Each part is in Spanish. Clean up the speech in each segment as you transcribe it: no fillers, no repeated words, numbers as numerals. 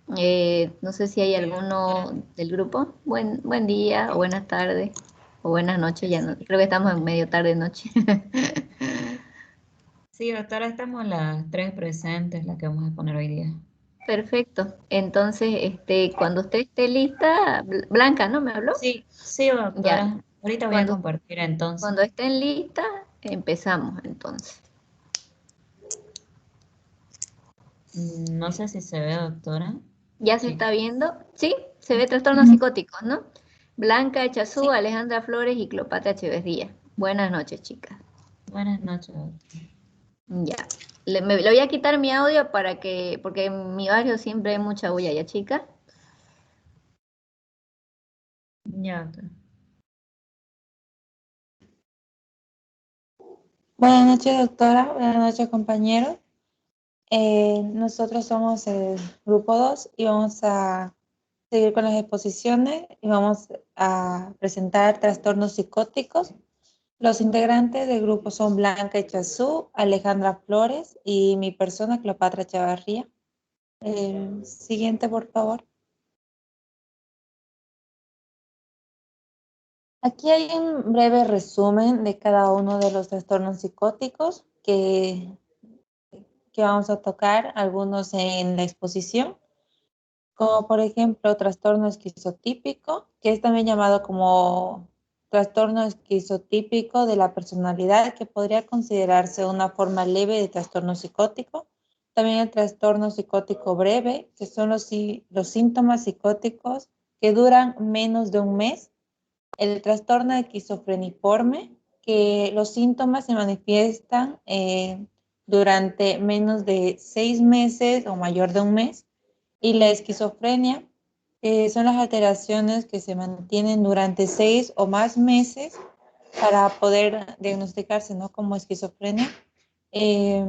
No sé si hay Sí, doctora. alguno del grupo. Buen día, o buenas tardes, o buenas noches. Ya no, creo que estamos en medio tarde noche. Sí, doctora, estamos las tres presentes, las que vamos a poner hoy día. Perfecto. Entonces, cuando usted esté lista, Blanca, ¿no me habló? Sí, sí, Ya. doctora. Ahorita voy a Cuando, compartir entonces. cuando estén listas, empezamos entonces. No sé si se ve, doctora. ¿Ya se Sí. está viendo? Sí, se ve trastornos psicóticos, ¿no? Blanca Echazú, Sí. Alejandra Flores y Cleopatra Echeverría. Buenas noches, chicas. Buenas noches, doctora. Ya. Le voy a quitar mi audio porque en mi barrio siempre hay mucha bulla, ¿ya, chica? Ya, doctora. Buenas noches, doctora. Buenas noches, compañeros. Nosotros somos el grupo 2 y vamos a seguir con las exposiciones y vamos a presentar trastornos psicóticos. Los integrantes del grupo son Blanca Echazú, Alejandra Flores y mi persona, Cleopatra Chavarría. Siguiente, por favor. Aquí hay un breve resumen de cada uno de los trastornos psicóticos que vamos a tocar, algunos en la exposición, como por ejemplo trastorno esquizotípico, que es también llamado como trastorno esquizotípico de la personalidad, que podría considerarse una forma leve de trastorno psicótico. También el trastorno psicótico breve, que son los síntomas psicóticos que duran menos de un mes. El trastorno esquizofreniforme, que los síntomas se manifiestan durante menos de 6 meses o mayor de un mes. Y la esquizofrenia, son las alteraciones que se mantienen durante 6 o más meses para poder diagnosticarse, ¿no?, como esquizofrenia. Eh,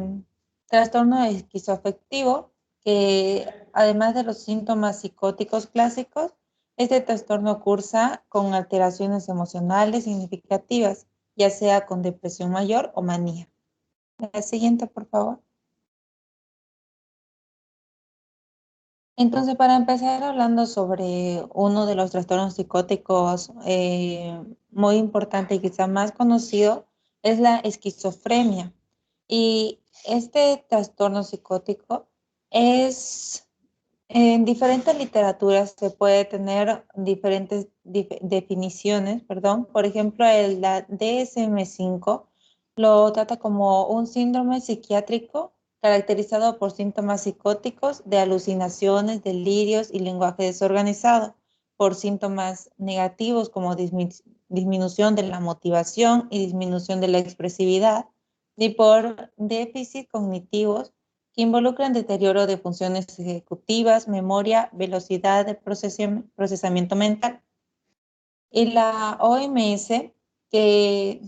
Trastorno esquizoafectivo, que además de los síntomas psicóticos clásicos, este trastorno cursa con alteraciones emocionales significativas, ya sea con depresión mayor o manía. La siguiente, por favor. Entonces, para empezar hablando sobre uno de los trastornos psicóticos muy importante y quizá más conocido, es la esquizofrenia. Y este trastorno psicótico es, en diferentes literaturas se puede tener diferentes definiciones, perdón. Por ejemplo, la DSM-5 lo trata como un síndrome psiquiátrico caracterizado por síntomas psicóticos de alucinaciones, delirios y lenguaje desorganizado, por síntomas negativos como disminución de la motivación y disminución de la expresividad, y por déficits cognitivos que involucran deterioro de funciones ejecutivas, memoria, velocidad de procesamiento mental. Y la OMS, que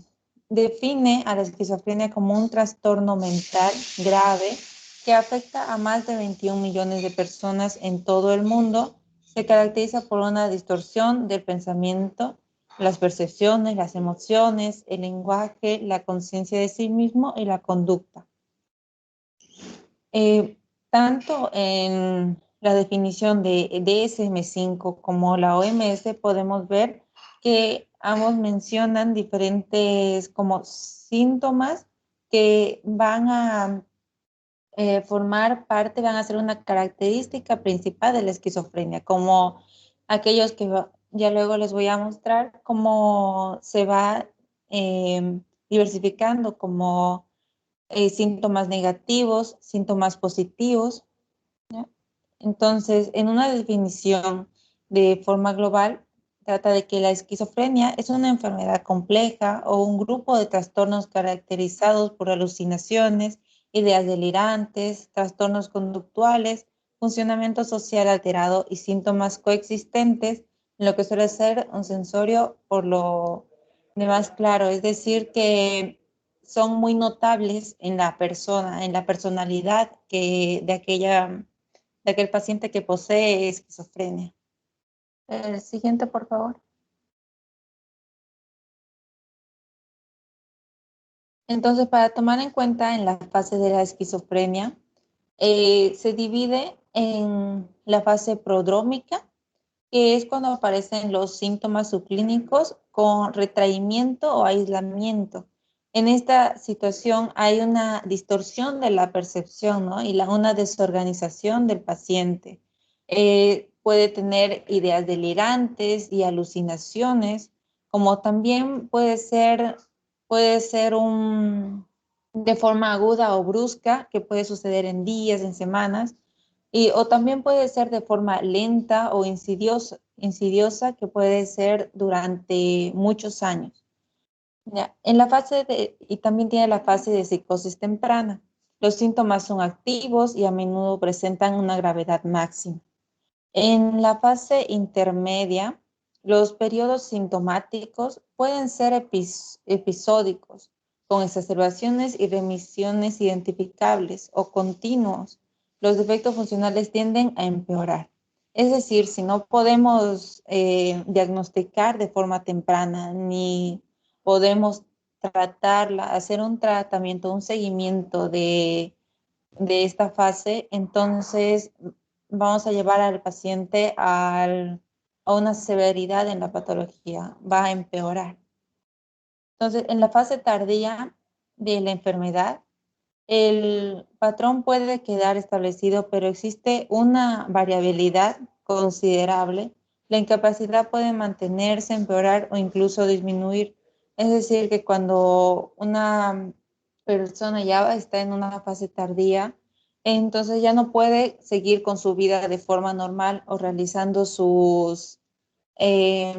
define a la esquizofrenia como un trastorno mental grave que afecta a más de 21 millones de personas en todo el mundo, se caracteriza por una distorsión del pensamiento, las percepciones, las emociones, el lenguaje, la conciencia de sí mismo y la conducta. Eh, Tanto en la definición de DSM-5 como la OMS podemos ver que ambos mencionan diferentes como síntomas que van a formar parte, van a ser una característica principal de la esquizofrenia, como aquellos que ya luego les voy a mostrar cómo se va diversificando como síntomas negativos, síntomas positivos, ¿ya? Entonces, en una definición de forma global, trata de que la esquizofrenia es una enfermedad compleja o un grupo de trastornos caracterizados por alucinaciones, ideas delirantes, trastornos conductuales, funcionamiento social alterado y síntomas coexistentes, en lo que suele ser un sensorio por lo demás claro. Es decir, que son muy notables en la persona, en la personalidad de aquel paciente que posee esquizofrenia. El siguiente, por favor. Entonces, para tomar en cuenta en la fase de la esquizofrenia, se divide en la fase prodrómica, que es cuando aparecen los síntomas subclínicos con retraimiento o aislamiento. En esta situación hay una distorsión de la percepción, ¿no? Y una desorganización del paciente. Puede tener ideas delirantes y alucinaciones, como también puede ser de forma aguda o brusca, que puede suceder en días, en semanas, o también puede ser de forma lenta o insidiosa, que puede ser durante muchos años. Ya, y también tiene la fase de psicosis temprana. Los síntomas son activos y a menudo presentan una gravedad máxima. En la fase intermedia, los periodos sintomáticos pueden ser episódicos, con exacerbaciones y remisiones identificables o continuos. Los defectos funcionales tienden a empeorar. Es decir, si no podemos diagnosticar de forma temprana ni podemos tratarla, hacer un tratamiento, un seguimiento de esta fase, entonces vamos a llevar al paciente a una severidad en la patología, va a empeorar. Entonces, en la fase tardía de la enfermedad, el patrón puede quedar establecido, pero existe una variabilidad considerable. La incapacidad puede mantenerse, empeorar o incluso disminuir. Es decir, que cuando una persona ya está en una fase tardía, entonces ya no puede seguir con su vida de forma normal o realizando eh,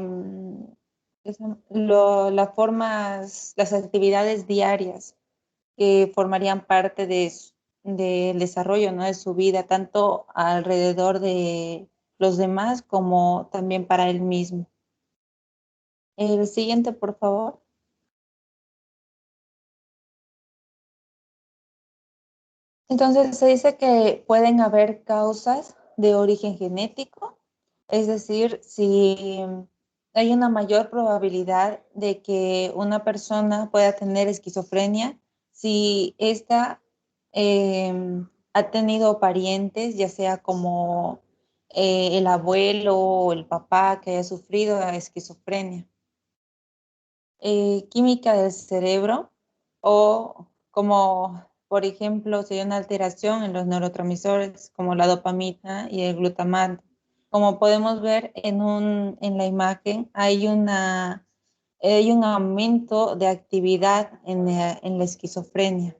las actividades diarias que formarían parte del desarrollo, ¿no? De su vida, tanto alrededor de los demás como también para él mismo. El siguiente, por favor. Entonces, se dice que pueden haber causas de origen genético, es decir, si hay una mayor probabilidad de que una persona pueda tener esquizofrenia, si ésta ha tenido parientes, ya sea como el abuelo o el papá que haya sufrido esquizofrenia. Química del cerebro, o como por ejemplo si hay una alteración en los neurotransmisores como la dopamina y el glutamato. Como podemos ver en la imagen, hay un aumento de actividad en la esquizofrenia.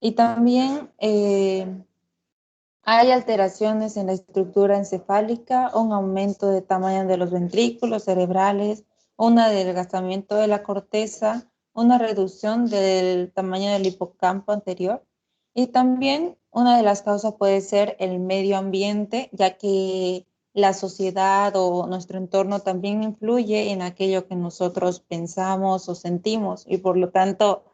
Y también hay alteraciones en la estructura encefálica, un aumento de tamaño de los ventrículos cerebrales, un adelgazamiento de la corteza, una reducción del tamaño del hipocampo anterior. Y también una de las causas puede ser el medio ambiente, ya que la sociedad o nuestro entorno también influye en aquello que nosotros pensamos o sentimos, y por lo tanto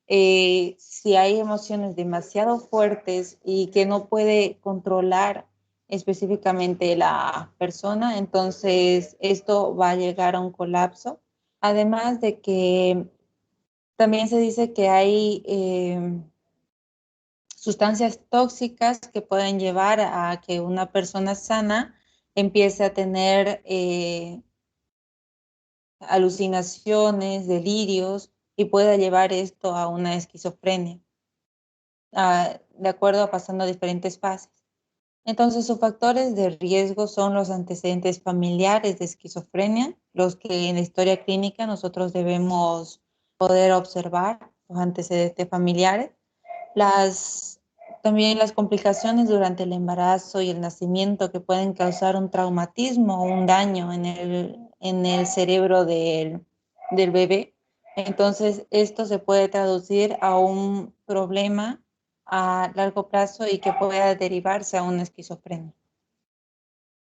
si hay emociones demasiado fuertes y que no puede controlar específicamente la persona, entonces esto va a llegar a un colapso. Además de que también se dice que hay sustancias tóxicas que pueden llevar a que una persona sana empiece a tener alucinaciones, delirios, y pueda llevar esto a una esquizofrenia, de acuerdo a pasando diferentes fases. Entonces, sus factores de riesgo son los antecedentes familiares de esquizofrenia, los que en la historia clínica nosotros debemos poder observar, los antecedentes familiares, las, también las complicaciones durante el embarazo y el nacimiento, que pueden causar un traumatismo o un daño en el cerebro del bebé. Entonces, esto se puede traducir a un problema a largo plazo y que pueda derivarse a una esquizofrenia.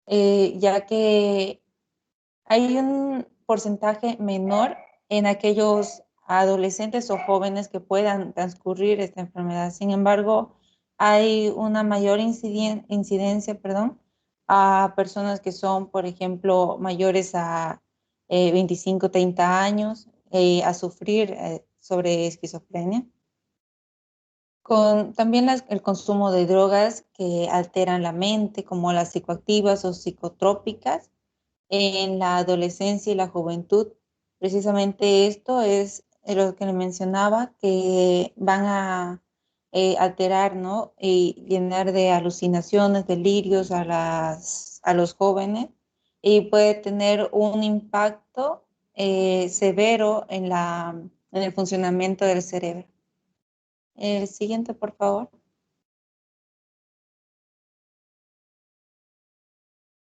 Ya que hay un porcentaje menor en aquellos adolescentes o jóvenes que puedan transcurrir esta enfermedad. Sin embargo, hay una mayor incidencia, a personas que son, por ejemplo, mayores a 25, 30 años, a sufrir sobre esquizofrenia. También el consumo de drogas que alteran la mente, como las psicoactivas o psicotrópicas, en la adolescencia y la juventud. Precisamente esto es lo que le mencionaba, que van a alterar, ¿no? Y llenar de alucinaciones, delirios a los jóvenes y puede tener un impacto severo en el funcionamiento del cerebro. El siguiente, por favor.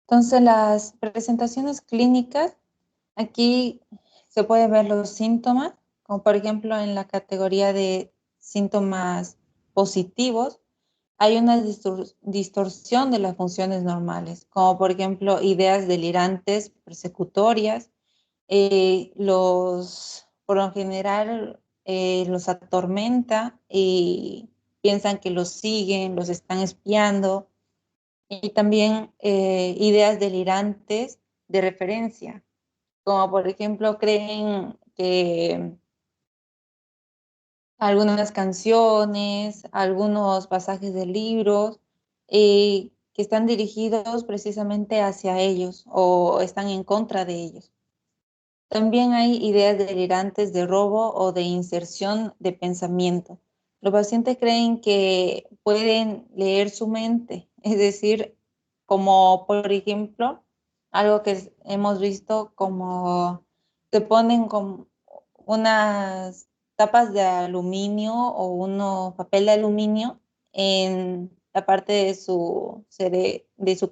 Entonces, las presentaciones clínicas, aquí se pueden ver los síntomas, como por ejemplo en la categoría de síntomas positivos, hay una distorsión de las funciones normales, como por ejemplo ideas delirantes, persecutorias, por lo general los atormenta y piensan que los siguen, los están espiando, y también ideas delirantes de referencia, como por ejemplo creen que algunas canciones, algunos pasajes de libros que están dirigidos precisamente hacia ellos o están en contra de ellos. También hay ideas delirantes de robo o de inserción de pensamiento. Los pacientes creen que pueden leer su mente, es decir, como por ejemplo, algo que hemos visto como se ponen con unas tapas de aluminio o uno papel de aluminio en la parte de su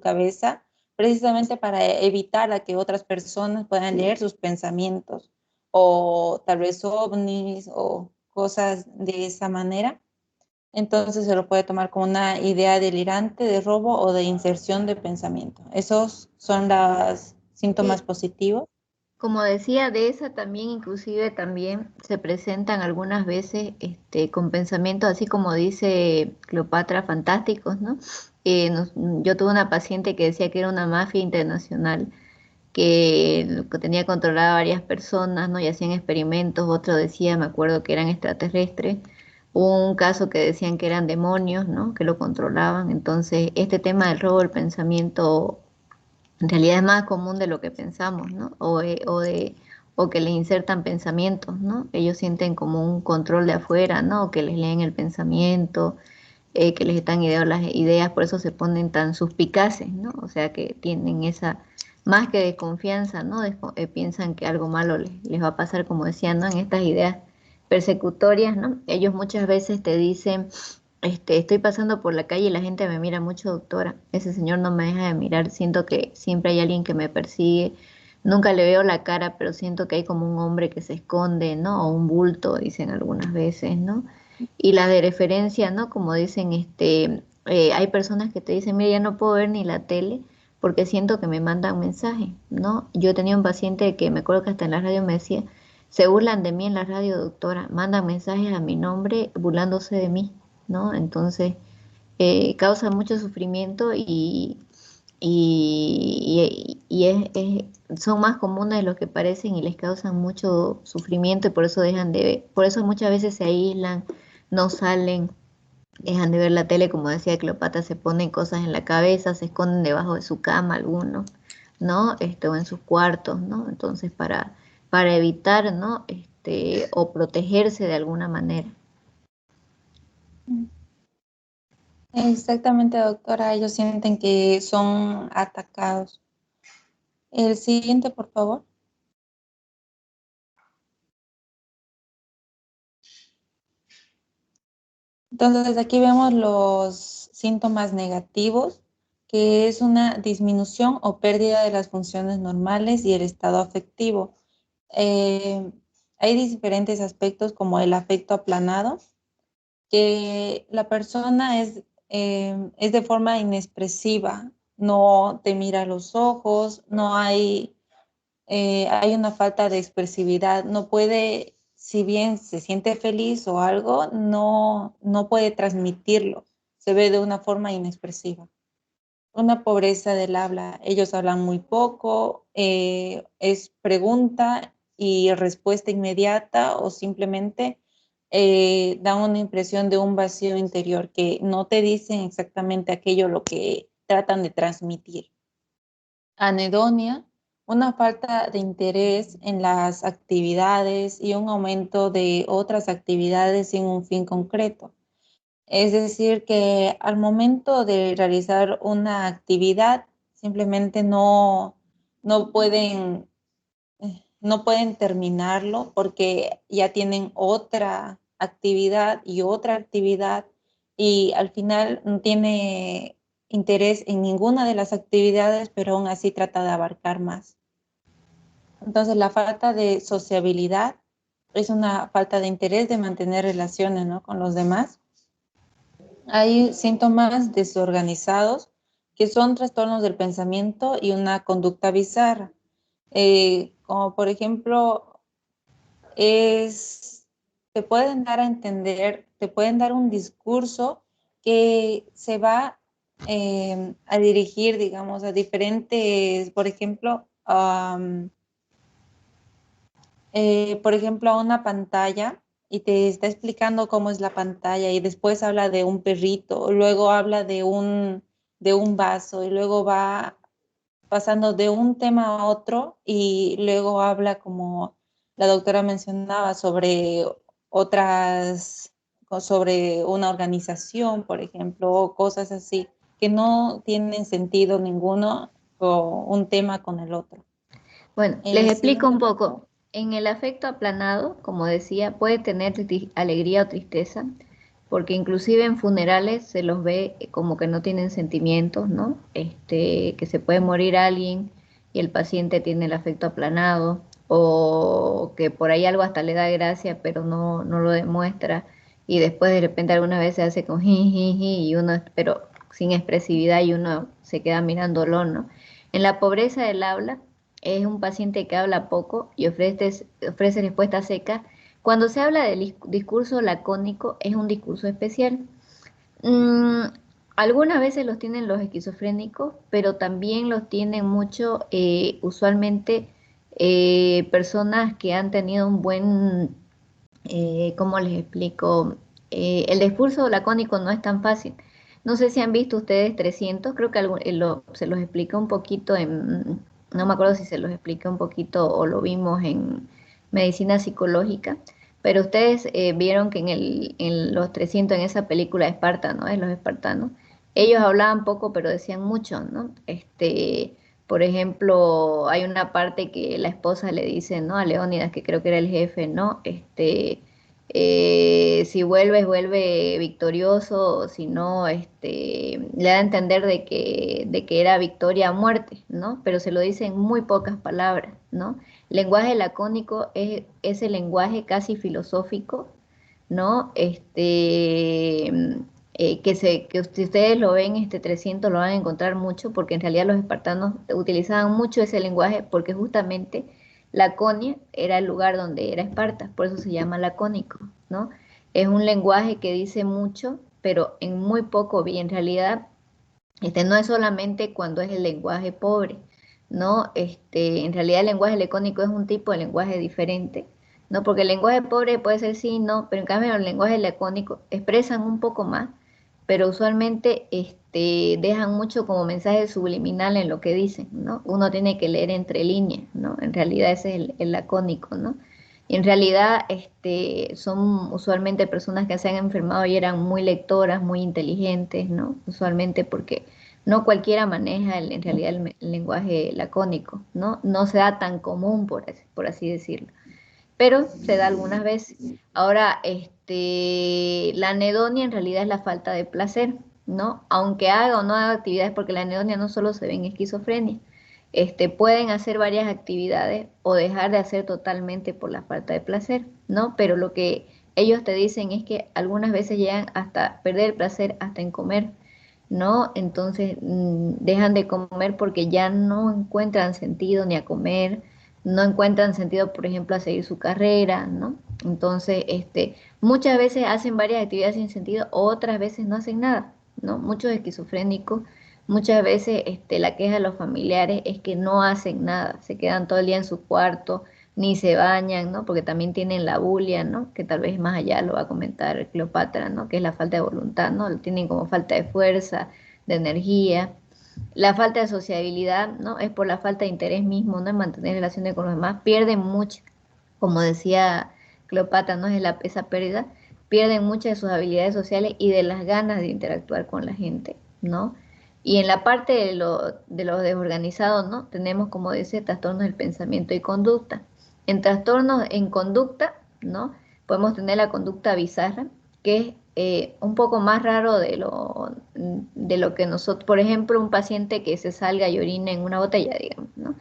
cabeza, precisamente para evitar a que otras personas puedan leer sus pensamientos o tal vez ovnis o cosas de esa manera. Entonces se lo puede tomar como una idea delirante de robo o de inserción de pensamiento. Esos son los síntomas Sí, positivos. como decía, de esa también, inclusive también se presentan algunas veces con pensamientos así como dice Cleopatra, fantásticos, ¿no? Yo tuve una paciente que decía que era una mafia internacional, que tenía controlada a varias personas, ¿no? Y hacían experimentos, otro decía, me acuerdo que eran extraterrestres, hubo un caso que decían que eran demonios, ¿no? Que lo controlaban. Entonces, este tema del robo del pensamiento en realidad es más común de lo que pensamos, ¿no? O que les insertan pensamientos, ¿no? Ellos sienten como un control de afuera, ¿no? O que les leen el pensamiento, que les están ideando las ideas, por eso se ponen tan suspicaces, ¿no? O sea que tienen esa, más que desconfianza, ¿no? Piensan que algo malo les va a pasar, como decían, ¿no? En estas ideas persecutorias, ¿no? Ellos muchas veces te dicen, estoy pasando por la calle y la gente me mira mucho, doctora. Ese señor no me deja de mirar, siento que siempre hay alguien que me persigue. Nunca le veo la cara, pero siento que hay como un hombre que se esconde, ¿no? O un bulto, dicen algunas veces, ¿no? Y la de referencia, ¿no? Como dicen, hay personas que te dicen, mira, ya no puedo ver ni la tele porque siento que me mandan mensajes, ¿no? Yo tenía un paciente que me acuerdo que hasta en la radio me decía, se burlan de mí en la radio, doctora, mandan mensajes a mi nombre burlándose de mí, ¿no? Entonces, causa mucho sufrimiento son más comunes de lo que parecen y les causan mucho sufrimiento y por eso dejan de ver, por eso muchas veces se aíslan, no salen, dejan de ver la tele, como decía Cleopatra, se ponen cosas en la cabeza, se esconden debajo de su cama algunos, ¿no? O en sus cuartos, ¿no? Entonces para evitar, ¿no? O protegerse de alguna manera. Exactamente, doctora. Ellos sienten que son atacados. El siguiente, por favor. Entonces, aquí vemos los síntomas negativos, que es una disminución o pérdida de las funciones normales y el estado afectivo. Eh, Hay diferentes aspectos como el afecto aplanado, que la persona es de forma inexpresiva, no te mira a los ojos, no hay hay una falta de expresividad, no puede, si bien se siente feliz o algo, no puede transmitirlo, se ve de una forma inexpresiva. Una pobreza del habla, ellos hablan muy poco, es pregunta y respuesta inmediata o simplemente dan una impresión de un vacío interior, que no te dicen exactamente aquello lo que tratan de transmitir. Anedonia, una falta de interés en las actividades y un aumento de otras actividades sin un fin concreto. Es decir, que al momento de realizar una actividad simplemente no pueden, no pueden terminarlo porque ya tienen otra actividad y otra actividad, y al final no tiene interés en ninguna de las actividades, pero aún así trata de abarcar más. Entonces, la falta de sociabilidad es una falta de interés de mantener relaciones, ¿no?, con los demás. Hay síntomas desorganizados que son trastornos del pensamiento y una conducta bizarra. Como por ejemplo, te pueden dar a entender, te pueden dar un discurso que se va a dirigir, digamos, a diferentes, por ejemplo, a una pantalla, y te está explicando cómo es la pantalla, y después habla de un perrito, luego habla de un vaso, y luego va pasando de un tema a otro, y luego habla, como la doctora mencionaba, sobre otras, sobre una organización, por ejemplo, o cosas así, que no tienen sentido ninguno, o un tema con el otro. Bueno, les Sin explico un embargo, poco. En el afecto aplanado, como decía, puede tener alegría o tristeza, porque inclusive en funerales se los ve como que no tienen sentimientos, ¿no? Que se puede morir alguien y el paciente tiene el afecto aplanado, o que por ahí algo hasta le da gracia, pero no lo demuestra, y después de repente algunas veces hace con jiji y uno, pero sin expresividad, y uno se queda mirándolo, ¿no? En la pobreza del habla, es un paciente que habla poco y ofrece respuestas secas. Cuando se habla del discurso lacónico, es un discurso especial. Mm, Algunas veces los tienen los esquizofrénicos, pero también los tienen mucho, usualmente, personas que han tenido un buen, ¿cómo les explico? El discurso lacónico no es tan fácil. No sé si han visto ustedes 300, creo que se los explica un poquito no me acuerdo si se los explica un poquito o lo vimos en medicina psicológica, pero ustedes vieron que en los 300, en esa película de Esparta, ¿no? De los espartanos, ellos hablaban poco, pero decían mucho, ¿no? Por ejemplo, hay una parte que la esposa le dice, ¿no?, a Leónidas, que creo que era el jefe, ¿no? Si vuelves, vuelve victorioso, si no, le da a entender de que era victoria o muerte, ¿no? Pero se lo dice en muy pocas palabras, ¿no? Lenguaje lacónico es ese lenguaje casi filosófico, ¿no? Que si ustedes lo ven, 300 lo van a encontrar mucho, porque en realidad los espartanos utilizaban mucho ese lenguaje, porque justamente Laconia era el lugar donde era Esparta, por eso se llama lacónico, ¿no? Es un lenguaje que dice mucho, pero en muy poco, y en realidad no es solamente cuando es el lenguaje pobre, ¿no? En realidad el lenguaje lacónico es un tipo de lenguaje diferente, ¿no? Porque el lenguaje pobre puede ser sí, no, pero en cambio el lenguaje lacónico expresan un poco más, pero usualmente dejan mucho como mensaje subliminal en lo que dicen, ¿no? Uno tiene que leer entre líneas, ¿no? En realidad ese es el lacónico, ¿no? Y en realidad son usualmente personas que se han enfermado y eran muy lectoras, muy inteligentes, ¿no? Usualmente porque no cualquiera maneja en realidad el lenguaje lacónico, ¿no? No se da tan común, por así decirlo, pero se da algunas veces. Ahora, la anedonia en realidad es la falta de placer, ¿no? Aunque haga o no haga actividades, porque la anedonia no solo se ve en esquizofrenia. Pueden hacer varias actividades o dejar de hacer totalmente por la falta de placer, ¿no? Pero lo que ellos te dicen es que algunas veces llegan hasta perder el placer hasta en comer, ¿no? Entonces dejan de comer porque ya no encuentran sentido ni a comer, no encuentran sentido, por ejemplo, a seguir su carrera, ¿no? Entonces, muchas veces hacen varias actividades sin sentido, otras veces no hacen nada, ¿no? Muchos esquizofrénicos, muchas veces la queja de los familiares es que no hacen nada, se quedan todo el día en su cuarto, ni se bañan, ¿no? Porque también tienen la bulia, ¿no? Que tal vez más allá lo va a comentar Cleopatra, ¿no? Que es la falta de voluntad, ¿no? Tienen como falta de fuerza, de energía. La falta de sociabilidad, ¿no? Es por la falta de interés mismo, ¿no? En mantener relaciones con los demás. Pierden mucho, como decía Cleopatra, ¿no? Esa pérdida. Pierden muchas de sus habilidades sociales y de las ganas de interactuar con la gente, ¿no? Y en la parte de los desorganizados, ¿no? Tenemos, como dice, trastornos del pensamiento y conducta. En trastornos en conducta, ¿no? Podemos tener la conducta bizarra, que es un poco más raro de lo que nosotros, por ejemplo, un paciente que se salga y orina en una botella, digamos, ¿no?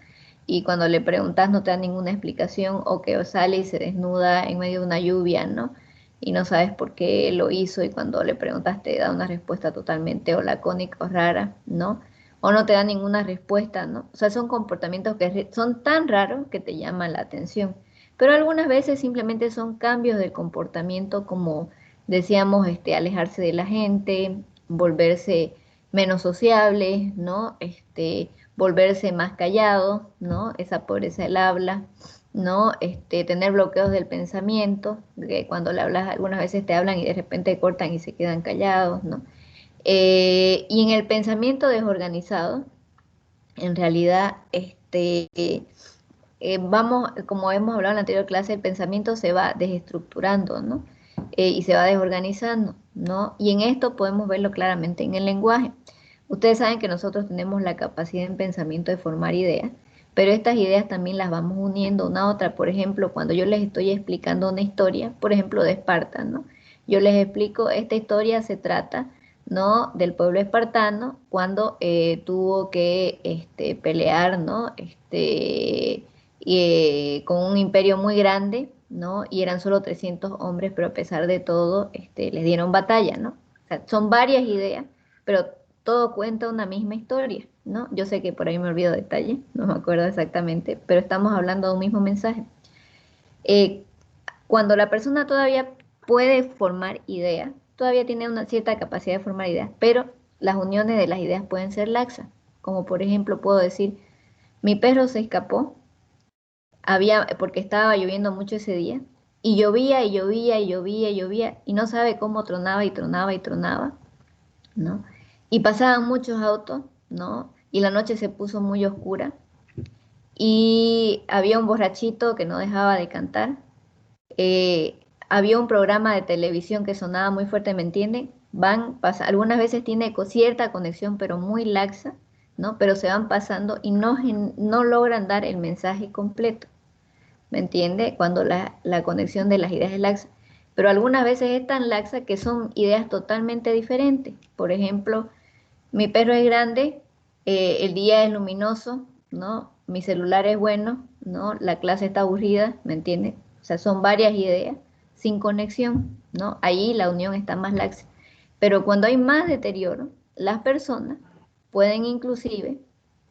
Y cuando le preguntas no te da ninguna explicación, o que sale y se desnuda en medio de una lluvia, ¿no? Y no sabes por qué lo hizo, y cuando le preguntas te da una respuesta totalmente o lacónica o rara, ¿no? O no te da ninguna respuesta, ¿no? O sea, son comportamientos que son tan raros que te llaman la atención. Pero algunas veces simplemente son cambios de comportamiento, como decíamos, alejarse de la gente, volverse menos sociable, ¿no? Volverse más callado, ¿no? Esa pobreza del habla, ¿no? Tener bloqueos del pensamiento, que cuando le hablas, algunas veces te hablan y de repente cortan y se quedan callados, ¿no? Y en el pensamiento desorganizado, en realidad, vamos, como hemos hablado en la anterior clase, el pensamiento se va desestructurando, ¿no? Y se va desorganizando, ¿no? Y en esto podemos verlo claramente en el lenguaje. Ustedes saben que nosotros tenemos la capacidad en pensamiento de formar ideas, pero estas ideas también las vamos uniendo una a otra. Por ejemplo, cuando yo les estoy explicando una historia, por ejemplo, de Esparta, ¿no? Yo les explico, esta historia se trata, ¿no? Del pueblo espartano cuando tuvo que pelear, ¿no? Con un imperio muy grande, ¿no? Y eran solo 300 hombres, pero a pesar de todo, les dieron batalla, ¿no? O sea, son varias ideas, pero todo cuenta una misma historia, ¿no? Yo sé que por ahí me olvido detalles, no me acuerdo exactamente, pero estamos hablando de un mismo mensaje. Eh, Cuando la persona todavía puede formar ideas, todavía tiene una cierta capacidad de formar ideas, pero las uniones de las ideas pueden ser laxas, como por ejemplo puedo decir, mi perro se escapó, porque estaba lloviendo mucho ese día, y llovía y llovía y llovía y llovía, y no sabe cómo tronaba y tronaba y tronaba, ¿no? Y pasaban muchos autos, ¿no? Y la noche se puso muy oscura, y había un borrachito que no dejaba de cantar, había un programa de televisión que sonaba muy fuerte, ¿me entienden? Algunas veces tiene cierta conexión, pero muy laxa, ¿no? Pero se van pasando y no logran dar el mensaje completo. ¿Me entiende? Cuando la conexión de las ideas es laxa. Pero algunas veces es tan laxa que son ideas totalmente diferentes. Por ejemplo, mi perro es grande, el día es luminoso, ¿no? Mi celular es bueno, ¿no? La clase está aburrida, ¿me entiende? O sea, son varias ideas sin conexión, ¿no? Ahí la unión está más laxa. Pero cuando hay más deterioro, las personas pueden inclusive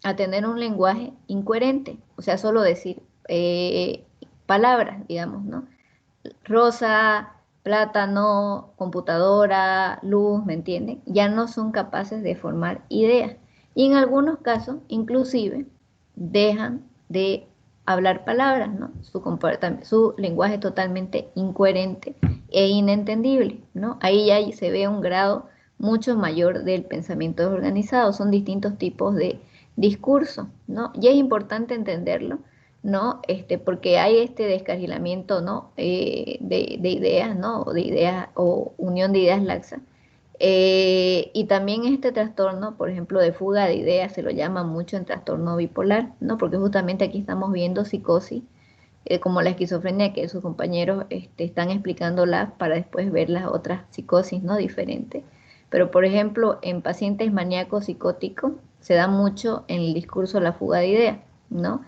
a tener un lenguaje incoherente, o sea, solo decir palabras, digamos, ¿no? Rosa, plátano, computadora, luz, ¿me entienden? Ya no son capaces de formar ideas. Y en algunos casos, inclusive, dejan de hablar palabras, ¿no? Su lenguaje es totalmente incoherente e inentendible, ¿no? Ahí ya se ve un grado mucho mayor del pensamiento desorganizado. Son distintos tipos de discurso, ¿no? Y es importante entenderlo, ¿no? Porque hay este descarrilamiento, ¿no? De ideas, ¿no? O de ideas o unión de ideas laxa. Y también este trastorno, por ejemplo, de fuga de ideas, se lo llama mucho en trastorno bipolar, ¿no? Porque justamente aquí estamos viendo psicosis, como la esquizofrenia, que sus compañeros están explicándola para después ver las otras psicosis, ¿no? Diferentes. Pero, por ejemplo, en pacientes maníacos psicóticos se da mucho en el discurso la fuga de ideas, ¿no?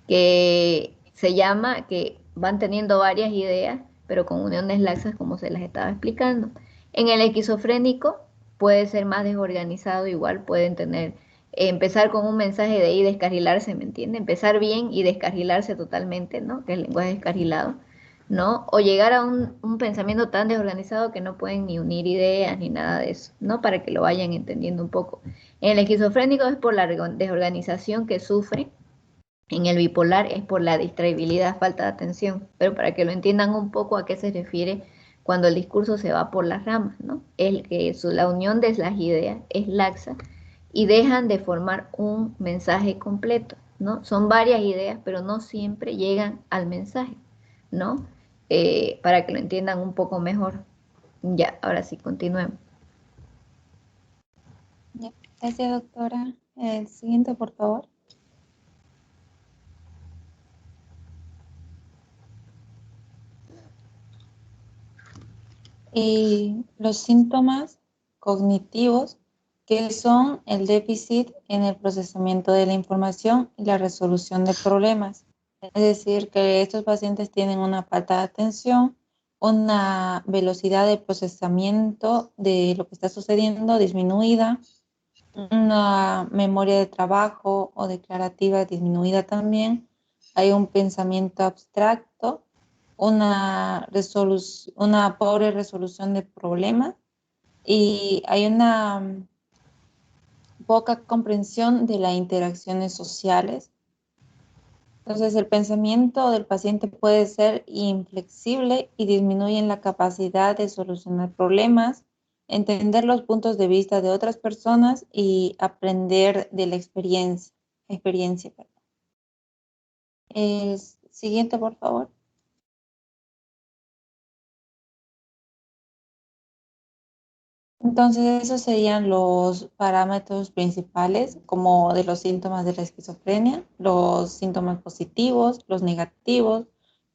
Que se llama que van teniendo varias ideas, pero con uniones laxas, como se las estaba explicando. En el esquizofrénico puede ser más desorganizado, igual pueden tener, empezar con un mensaje de ahí y descarrilarse, ¿me entiende? Empezar bien y descarrilarse totalmente, ¿no? Que es el lenguaje descarrilado, ¿no? O llegar a un pensamiento tan desorganizado que no pueden ni unir ideas ni nada de eso, ¿no? Para que lo vayan entendiendo un poco. En el esquizofrénico es por la desorganización que sufre En el bipolar es por la distraibilidad, falta de atención, pero para que lo entiendan un poco a qué se refiere cuando el discurso se va por las ramas, ¿no? El que la unión de las ideas es laxa y dejan de formar un mensaje completo, ¿no? Son varias ideas, pero no siempre llegan al mensaje, ¿no? Para que lo entiendan un poco mejor. Ya, ahora sí, continuemos. Ya. Gracias, doctora. El siguiente, por favor. Y los síntomas cognitivos, que son el déficit en el procesamiento de la información y la resolución de problemas. Es decir, que estos pacientes tienen una falta de atención, una velocidad de procesamiento de lo que está sucediendo disminuida, una memoria de trabajo o declarativa disminuida también. Hay un pensamiento abstracto, una pobre resolución de problemas y hay una poca comprensión de las interacciones sociales. Entonces, el pensamiento del paciente puede ser inflexible y disminuye en la capacidad de solucionar problemas, entender los puntos de vista de otras personas y aprender de la experiencia. Siguiente, por favor. Entonces, esos serían los parámetros principales, como de los síntomas de la esquizofrenia, los síntomas positivos, los negativos,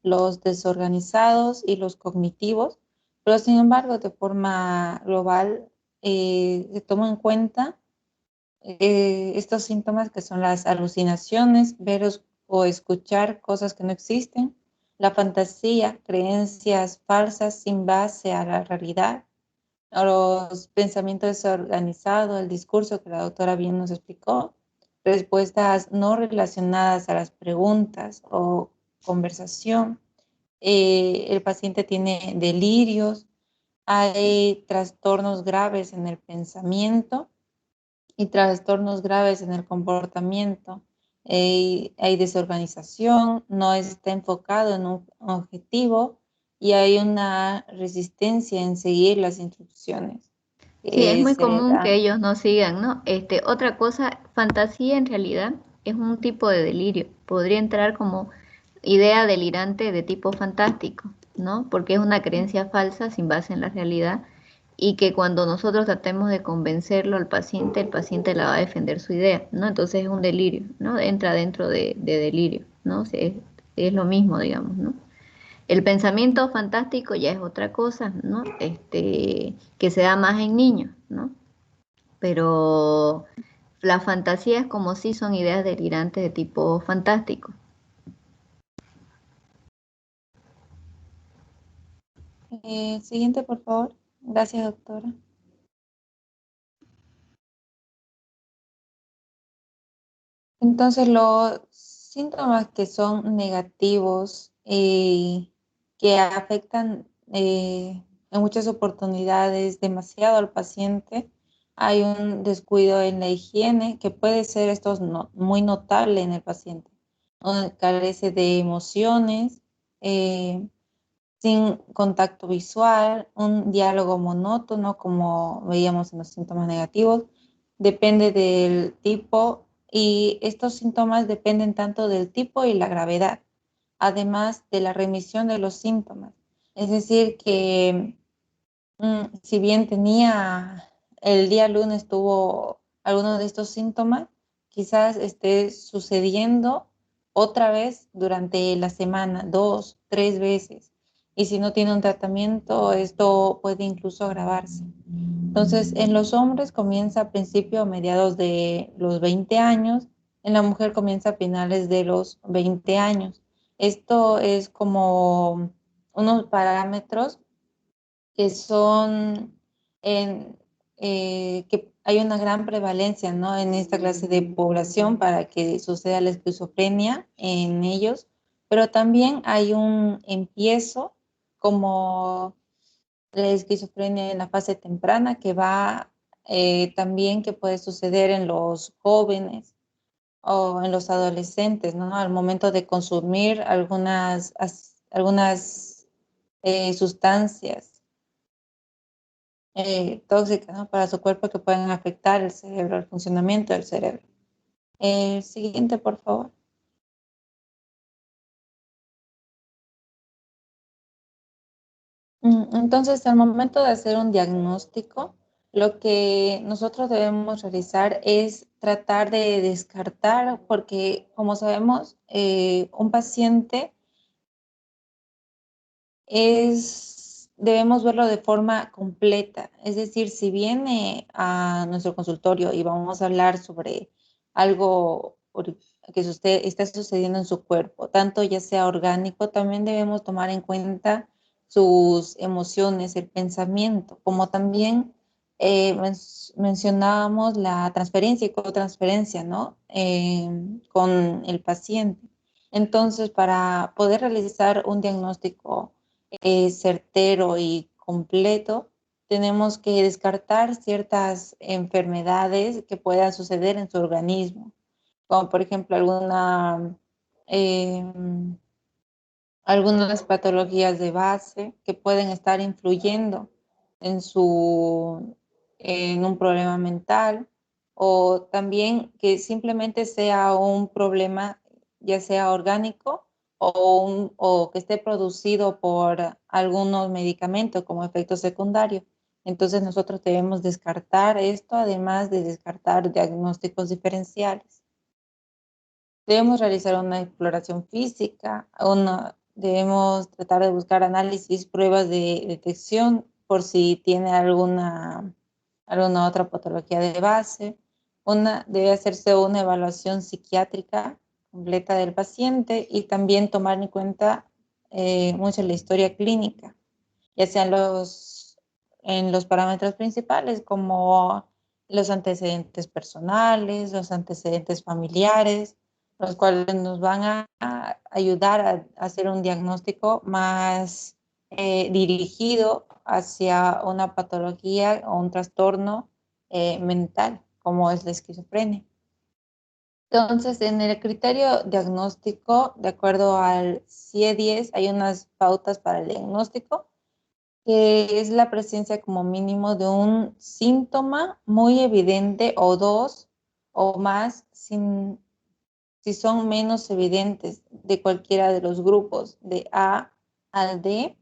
los desorganizados y los cognitivos. Pero, sin embargo, de forma global, se toma en cuenta estos síntomas que son las alucinaciones, ver o escuchar cosas que no existen, la fantasía, creencias falsas sin base a la realidad, los pensamientos desorganizados, el discurso que la doctora bien nos explicó, respuestas no relacionadas a las preguntas o conversación. El paciente tiene delirios, hay trastornos graves en el pensamiento y trastornos graves en el comportamiento. Hay desorganización, no está enfocado en un objetivo y hay una resistencia en seguir las instrucciones Sí, es que muy se le común que dan. ellos no sigan, ¿no? Otra cosa, fantasía en realidad es un tipo de delirio. Podría entrar como idea delirante de tipo fantástico, ¿no? Porque es una creencia falsa sin base en la realidad y que cuando nosotros tratemos de convencerlo al paciente, el paciente la va a defender su idea, ¿no? Entonces es un delirio, ¿no? Entra dentro de delirio, ¿no? Es lo mismo, digamos, ¿no? El pensamiento fantástico ya es otra cosa, ¿no? Que se da más en niños, ¿no? Pero las fantasías como sí son ideas delirantes de tipo fantástico. Siguiente, por favor. Gracias, doctora. Entonces, los síntomas que son negativos y que afectan en muchas oportunidades demasiado al paciente, hay un descuido en la higiene que puede ser muy notable en el paciente. Carece de emociones, eh, sin contacto visual, un diálogo monótono, como veíamos en los síntomas negativos, depende del tipo y estos síntomas dependen tanto del tipo y la gravedad, además de la remisión de los síntomas. Es decir, que si bien tenía el día lunes tuvo alguno de estos síntomas, quizás esté sucediendo otra vez durante la semana, 2, 3 veces. Y si no tiene un tratamiento, esto puede incluso agravarse. Entonces, en los hombres comienza a principios o mediados de los 20 años, en la mujer comienza a finales de los 20 años. Esto es como unos parámetros que son que hay una gran prevalencia, ¿no? En esta clase de población para que suceda la esquizofrenia en ellos, pero también hay un empiezo como la esquizofrenia en la fase temprana que va también que puede suceder en los jóvenes o en los adolescentes, ¿no? Al momento de consumir algunas sustancias tóxicas, ¿no? Para su cuerpo que pueden afectar el cerebro, el funcionamiento del cerebro. El siguiente, por favor. Entonces, al momento de hacer un diagnóstico, lo que nosotros debemos realizar es tratar de descartar, porque como sabemos, un paciente debemos verlo de forma completa. Es decir, si viene a nuestro consultorio y vamos a hablar sobre algo que usted está sucediendo en su cuerpo, tanto ya sea orgánico, también debemos tomar en cuenta sus emociones, el pensamiento, como también mencionábamos la transferencia y cotransferencia, ¿no? Con el paciente. Entonces, para poder realizar un diagnóstico certero y completo, tenemos que descartar ciertas enfermedades que puedan suceder en su organismo, como por ejemplo eh, algunas patologías de base que pueden estar influyendo en en un problema mental, o también que simplemente sea un problema ya sea orgánico o que esté producido por algunos medicamentos como efecto secundario. Entonces nosotros debemos descartar esto, además de descartar diagnósticos diferenciales. Debemos realizar una exploración física, debemos tratar de buscar análisis, pruebas de detección por si tiene alguna otra patología de base. Debe hacerse una evaluación psiquiátrica completa del paciente y también tomar en cuenta mucho la historia clínica, ya sean en los parámetros principales como los antecedentes personales, los antecedentes familiares, los cuales nos van a ayudar a hacer un diagnóstico más dirigido hacia una patología o un trastorno mental, como es la esquizofrenia. Entonces, en el criterio diagnóstico, de acuerdo al CIE-10, hay unas pautas para el diagnóstico, que es la presencia como mínimo de un síntoma muy evidente o dos o más, si son menos evidentes de cualquiera de los grupos de A al D,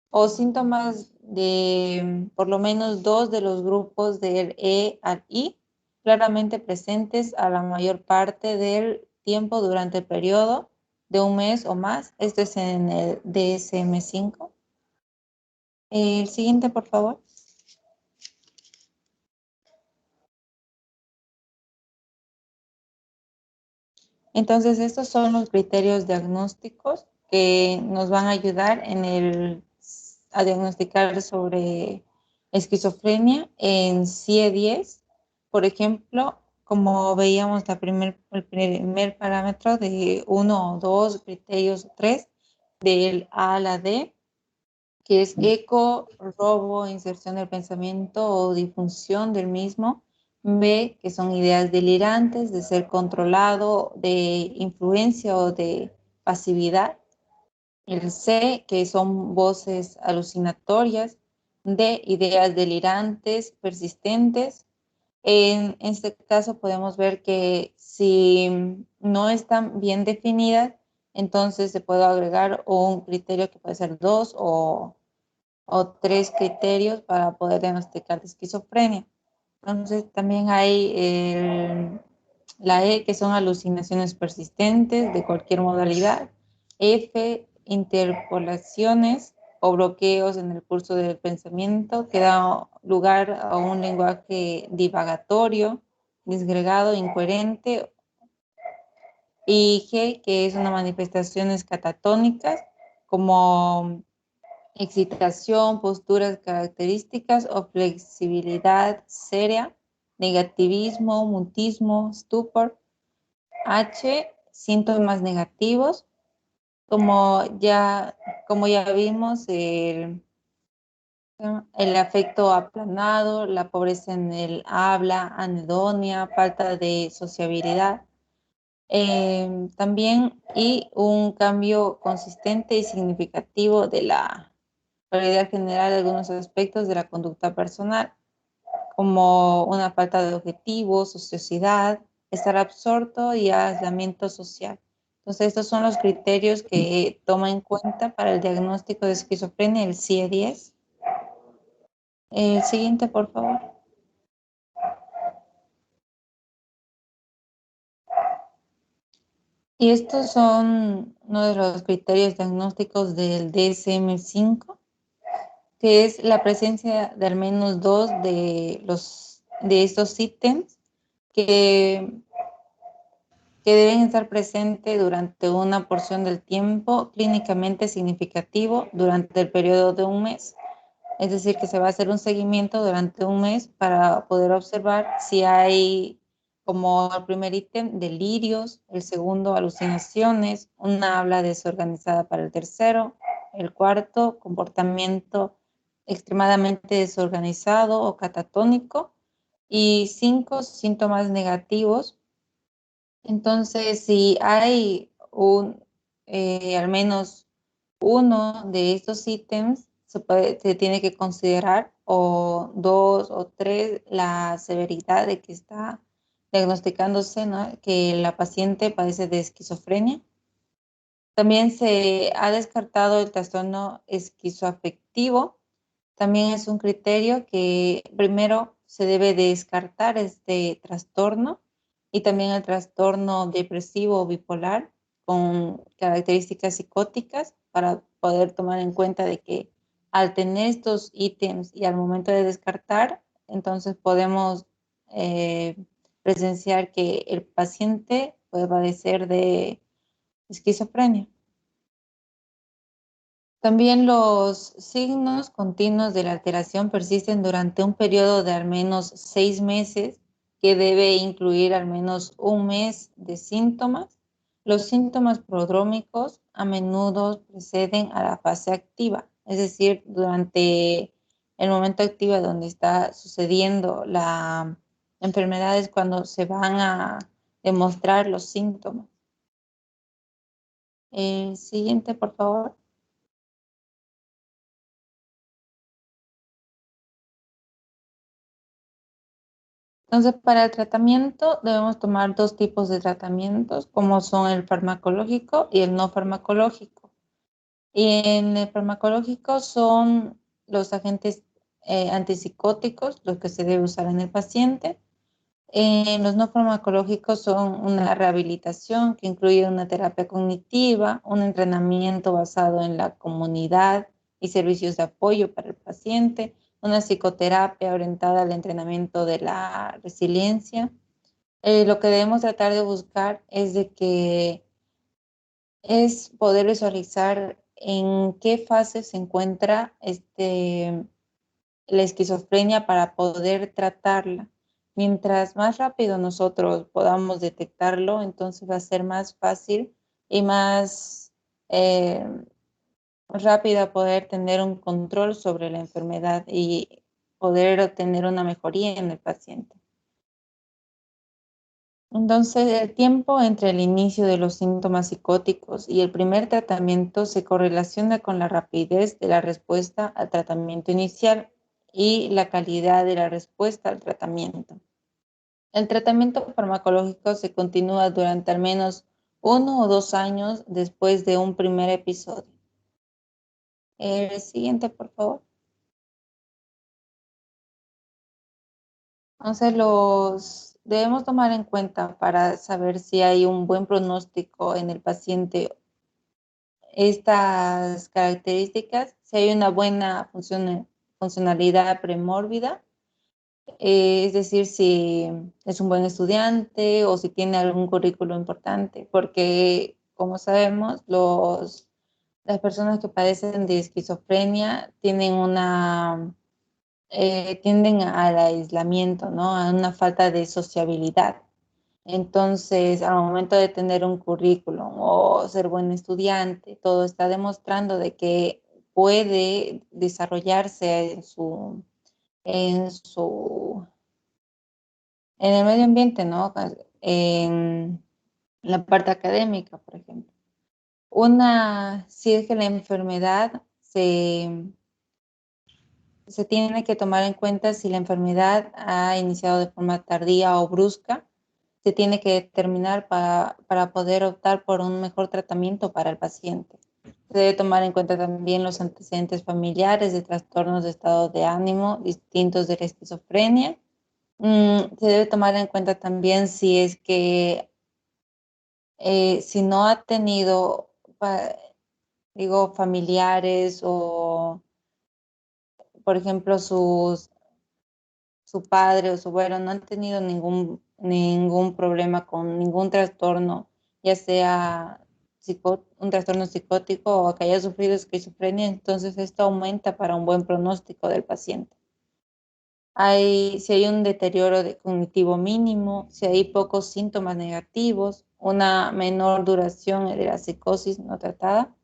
o síntomas de por lo menos dos de los grupos del E al I, claramente presentes a la mayor parte del tiempo durante el periodo de un mes o más. Esto es en el DSM-5. El siguiente, por favor. Entonces, estos son los criterios diagnósticos que nos van a ayudar a diagnosticar sobre esquizofrenia en CIE-10. Por ejemplo, como veíamos el primer parámetro de uno o dos criterios, tres, del A a la D, que es eco, robo, inserción del pensamiento o difusión del mismo. B, que son ideas delirantes, de ser controlado, de influencia o de pasividad. El C, que son voces alucinatorias. D, ideas delirantes, persistentes. En este caso podemos ver que si no están bien definidas, entonces se puede agregar un criterio que puede ser dos o tres criterios para poder diagnosticar de esquizofrenia. Entonces también hay la E, que son alucinaciones persistentes de cualquier modalidad. F, interpolaciones o bloqueos en el curso del pensamiento que da lugar a un lenguaje divagatorio, disgregado, incoherente. Y G, que es una manifestaciones catatónicas como excitación, posturas características o flexibilidad seria, negativismo, mutismo, stupor. H, síntomas negativos, como ya, como ya vimos, el afecto aplanado, la pobreza en el habla, anedonia, falta de sociabilidad. También y un cambio consistente y significativo de la realidad general de algunos aspectos de la conducta personal, como una falta de objetivos, ociosidad, estar absorto y aislamiento social. Entonces, estos son los criterios que toma en cuenta para el diagnóstico de esquizofrenia, el CIE-10. El siguiente, por favor. Y estos son uno de los criterios diagnósticos del DSM-5, que es la presencia de al menos dos de estos ítems que, que deben estar presentes durante una porción del tiempo clínicamente significativo durante el periodo de un mes. Es decir, que se va a hacer un seguimiento durante un mes para poder observar si hay, como el primer ítem, delirios, el segundo, alucinaciones, una habla desorganizada para el tercero, el cuarto, comportamiento extremadamente desorganizado o catatónico, y 5, síntomas negativos. Entonces, si hay al menos uno de estos ítems, se tiene que considerar, o dos o tres, la severidad de que está diagnosticándose, ¿no?, que la paciente padece de esquizofrenia. También se ha descartado el trastorno esquizoafectivo. También es un criterio que primero se debe descartar este trastorno, y también el trastorno depresivo o bipolar con características psicóticas, para poder tomar en cuenta de que al tener estos ítems y al momento de descartar, entonces podemos eh, presenciar que el paciente puede padecer de esquizofrenia. También los signos continuos de la alteración persisten durante un periodo de al menos 6 meses, que debe incluir al menos un mes de síntomas. Los síntomas prodrómicos a menudo preceden a la fase activa, es decir, durante el momento activo donde está sucediendo la enfermedad es cuando se van a demostrar los síntomas. Siguiente, por favor. Entonces, para el tratamiento debemos tomar dos tipos de tratamientos, como son el farmacológico y el no farmacológico. Y en el farmacológico son los agentes antipsicóticos, los que se debe usar en el paciente. En los no farmacológicos son una rehabilitación que incluye una terapia cognitiva, un entrenamiento basado en la comunidad y servicios de apoyo para el paciente, una psicoterapia orientada al entrenamiento de la resiliencia. Lo que debemos tratar de buscar es de que es poder visualizar en qué fase se encuentra la esquizofrenia para poder tratarla. Mientras más rápido nosotros podamos detectarlo, entonces va a ser más fácil y más eh, rápida poder tener un control sobre la enfermedad y poder obtener una mejoría en el paciente. Entonces, el tiempo entre el inicio de los síntomas psicóticos y el primer tratamiento se correlaciona con la rapidez de la respuesta al tratamiento inicial y la calidad de la respuesta al tratamiento. El tratamiento farmacológico se continúa durante al menos 1 o 2 años después de un primer episodio. El siguiente, por favor. Entonces, debemos tomar en cuenta para saber si hay un buen pronóstico en el paciente estas características: si hay una buena funcionalidad premórbida, es decir, si es un buen estudiante o si tiene algún currículo importante, porque como sabemos, las personas que padecen de esquizofrenia tienden al aislamiento, ¿no?, a una falta de sociabilidad. Entonces, al momento de tener un currículum o ser buen estudiante, todo está demostrando de que puede desarrollarse en su, en el medio ambiente, ¿no? En, en la parte académica, por ejemplo. Si es que la enfermedad se tiene que tomar en cuenta si la enfermedad ha iniciado de forma tardía o brusca, se tiene que determinar para poder optar por un mejor tratamiento para el paciente. Se debe tomar en cuenta también los antecedentes familiares de trastornos de estado de ánimo distintos de la esquizofrenia. Se debe tomar en cuenta también si es que si no ha tenido, digo, familiares o, por ejemplo, su padre o su abuelo no han tenido ningún problema con ningún trastorno, ya sea un trastorno psicótico o que haya sufrido esquizofrenia, entonces esto aumenta para un buen pronóstico del paciente. Si hay un deterioro cognitivo mínimo, si hay pocos síntomas negativos, una menor duración de la psicosis no tratada.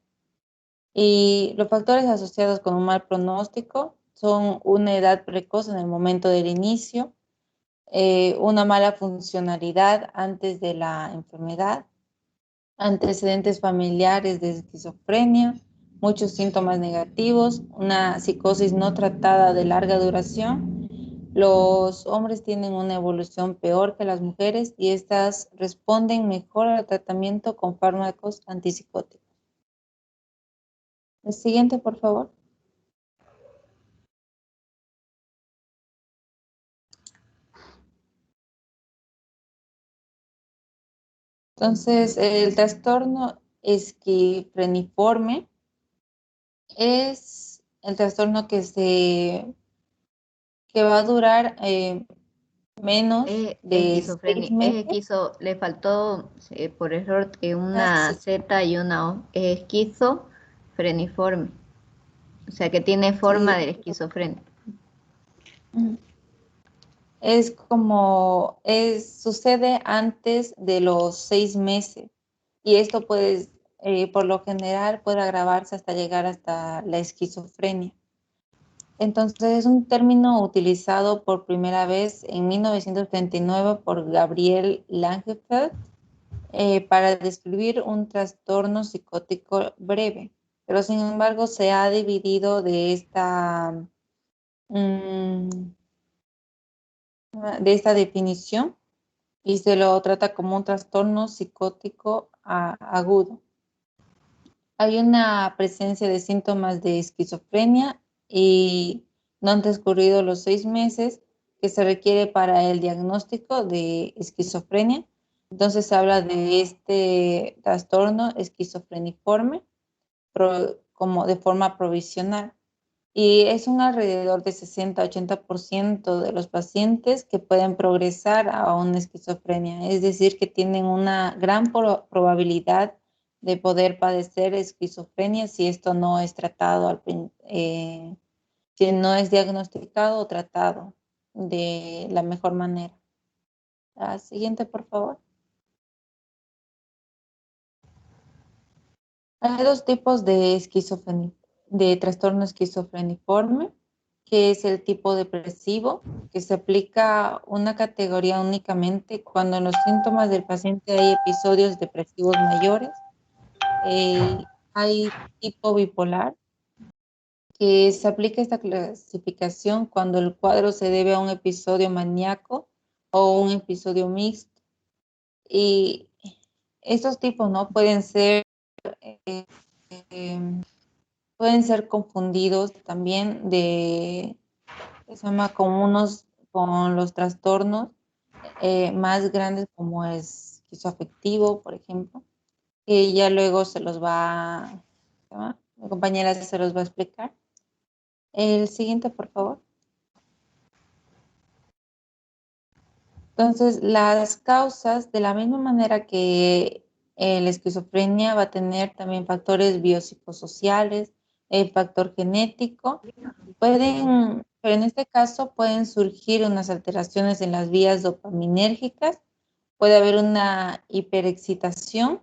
Y los factores asociados con un mal pronóstico son una edad precoz en el momento del inicio, una mala funcionalidad antes de la enfermedad, antecedentes familiares de esquizofrenia, muchos síntomas negativos, una psicosis no tratada de larga duración. Los hombres tienen una evolución peor que las mujeres y estas responden mejor al tratamiento con fármacos antipsicóticos. El siguiente, por favor. Entonces, el trastorno esquizofreniforme es el trastorno que va a durar menos de 6 meses. Le faltó por error una Sí. Z y una O. Es esquizofreniforme. O sea que tiene Sí. forma de esquizofrenia. Sucede antes de los 6 meses y esto por lo general puede agravarse hasta llegar hasta la esquizofrenia. Entonces es un término utilizado por primera vez en 1939 por Gabriel Langenfeld para describir un trastorno psicótico breve, pero sin embargo se ha dividido de esta definición y se lo trata como un trastorno psicótico agudo. Hay una presencia de síntomas de esquizofrenia y no han transcurrido los 6 meses que se requiere para el diagnóstico de esquizofrenia. Entonces se habla de este trastorno esquizofreniforme como de forma provisional. Y es un alrededor de 60-80% de los pacientes que pueden progresar a una esquizofrenia, es decir, que tienen una gran probabilidad de poder padecer esquizofrenia si esto no es tratado, si no es diagnosticado o tratado de la mejor manera. La siguiente, por favor. Hay dos tipos de de trastorno esquizofreniforme, que es el tipo depresivo, que se aplica una categoría únicamente cuando en los síntomas del paciente hay episodios depresivos mayores. Hay tipo bipolar, que se aplica esta clasificación cuando el cuadro se debe a un episodio maníaco o un episodio mixto. Y estos tipos no pueden ser eh, pueden ser confundidos también se llama con los trastornos más grandes como es esquizoafectivo, por ejemplo, que ya luego ¿se llama? Mi compañera se los va a explicar. El siguiente, por favor. Entonces, las causas, de la misma manera que la esquizofrenia va a tener también factores biopsicosociales, el factor genético, pero en este caso pueden surgir unas alteraciones en las vías dopaminérgicas, puede haber una hiperexcitación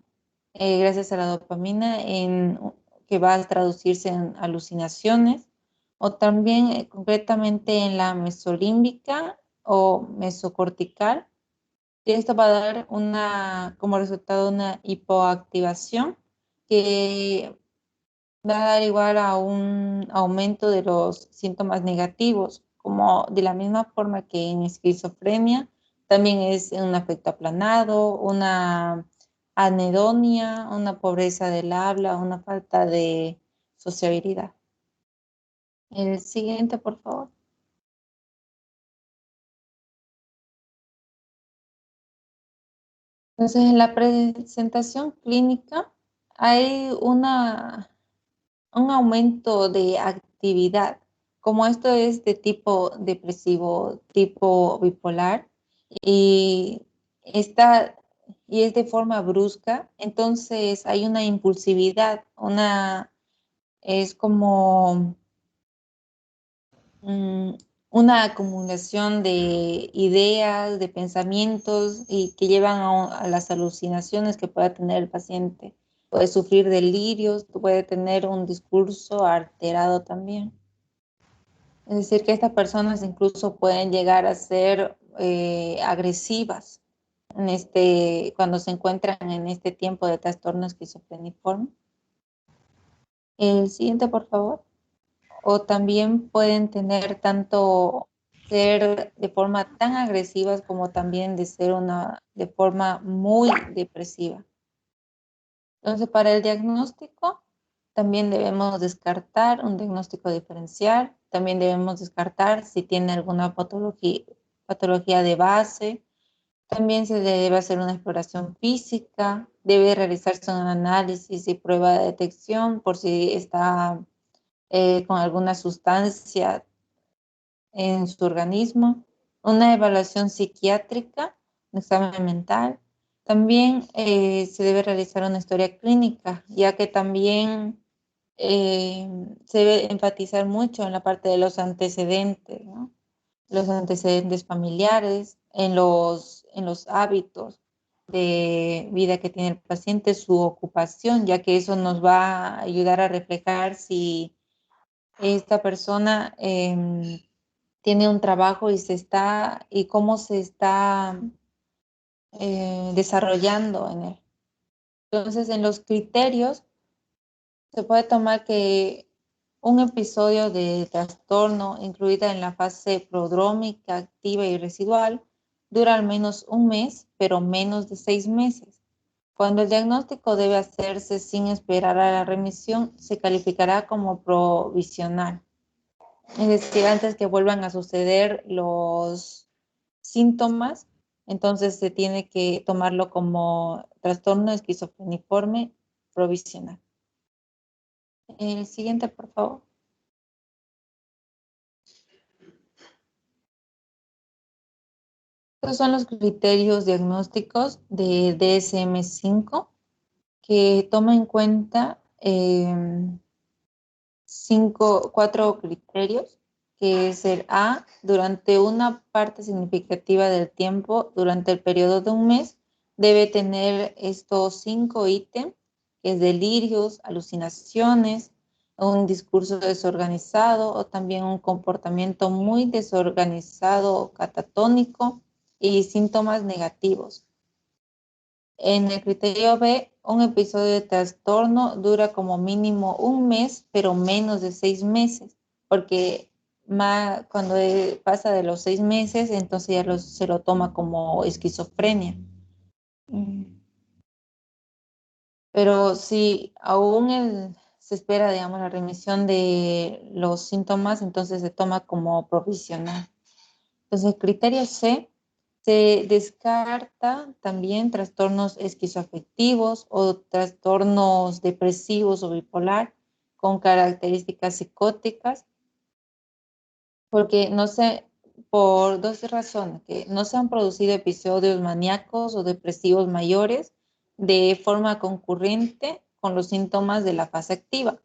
gracias a la dopamina que va a traducirse en alucinaciones, o también concretamente en la mesolímbica o mesocortical, Y esto va a dar como resultado una hipoactivación que va a dar igual a un aumento de los síntomas negativos, como de la misma forma que en esquizofrenia, también es un afecto aplanado, una anedonia, una pobreza del habla, una falta de sociabilidad. El siguiente, por favor. Entonces, en la presentación clínica hay un aumento de actividad. Como esto es de tipo depresivo, tipo bipolar, y, está, y es de forma brusca, entonces hay una impulsividad, es como mm, una acumulación de ideas, de pensamientos y que llevan a las alucinaciones que pueda tener el paciente. Puede sufrir delirios, puede tener un discurso alterado también. Es decir, que estas personas incluso pueden llegar a ser agresivas cuando se encuentran en este tiempo de trastorno esquizofreniforme. El siguiente, por favor. O también pueden tener tanto ser de forma tan agresivas como también de forma muy depresiva. Entonces, para el diagnóstico, también debemos descartar un diagnóstico diferencial, también debemos descartar si tiene alguna patología de base, también se debe hacer una exploración física, debe realizarse un análisis y prueba de detección por si está con alguna sustancia en su organismo, una evaluación psiquiátrica, un examen mental. También se debe realizar una historia clínica, ya que también se debe enfatizar mucho en la parte de los antecedentes, ¿no? Los antecedentes familiares, en los hábitos de vida que tiene el paciente, su ocupación, ya que eso nos va a ayudar a reflejar si esta persona tiene un trabajo y cómo se está desarrollando en él. Entonces, en los criterios se puede tomar que un episodio de trastorno incluida en la fase prodrómica, activa y residual dura al menos un mes, pero menos de 6 meses. Cuando el diagnóstico debe hacerse sin esperar a la remisión, se calificará como provisional. Es decir, antes que vuelvan a suceder los síntomas, entonces se tiene que tomarlo como trastorno esquizofreniforme provisional. El siguiente, por favor. Estos son los criterios diagnósticos de DSM-5 que toma en cuenta 4 criterios, que es el A, durante una parte significativa del tiempo, durante el periodo de un mes, debe tener estos 5 ítems, que es delirios, alucinaciones, un discurso desorganizado o también un comportamiento muy desorganizado o catatónico y síntomas negativos. En el criterio B, un episodio de trastorno dura como mínimo un mes, pero menos de 6 meses, porque cuando pasa de los 6 meses, entonces ya se lo toma como esquizofrenia. Pero si aún se espera, digamos, la remisión de los síntomas, entonces se toma como provisional. Entonces, el criterio C, se descarta también trastornos esquizoafectivos o trastornos depresivos o bipolar con características psicóticas, porque por 2 razones, que no se han producido episodios maníacos o depresivos mayores de forma concurrente con los síntomas de la fase activa.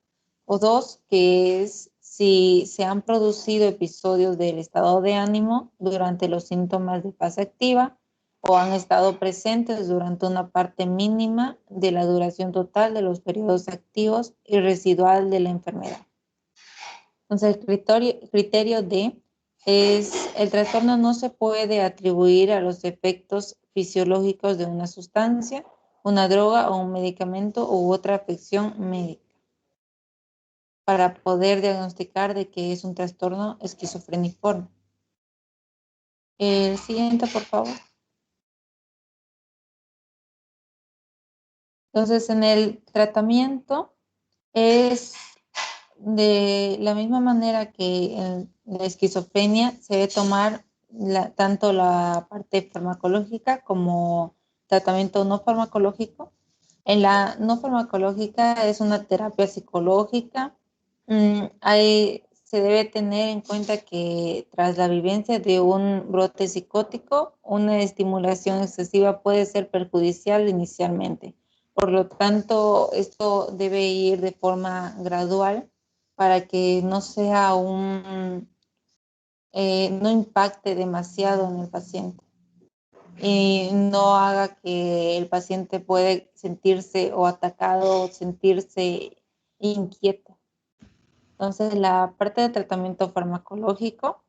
O 2, que es si se han producido episodios del estado de ánimo durante los síntomas de fase activa o han estado presentes durante una parte mínima de la duración total de los periodos activos y residual de la enfermedad. Entonces, el criterio D el trastorno no se puede atribuir a los efectos fisiológicos de una sustancia, una droga o un medicamento u otra afección médica para poder diagnosticar de que es un trastorno esquizofreniforme. El siguiente, por favor. Entonces, en el tratamiento es de la misma manera que en la esquizofrenia se debe tomar tanto la parte farmacológica como tratamiento no farmacológico. En la no farmacológica es una terapia psicológica. Se debe tener en cuenta que tras la vivencia de un brote psicótico, una estimulación excesiva puede ser perjudicial inicialmente. Por lo tanto, esto debe ir de forma gradual para que no sea no impacte demasiado en el paciente y no haga que el paciente puede sentirse o atacado o sentirse inquieto. Entonces, la parte de tratamiento farmacológico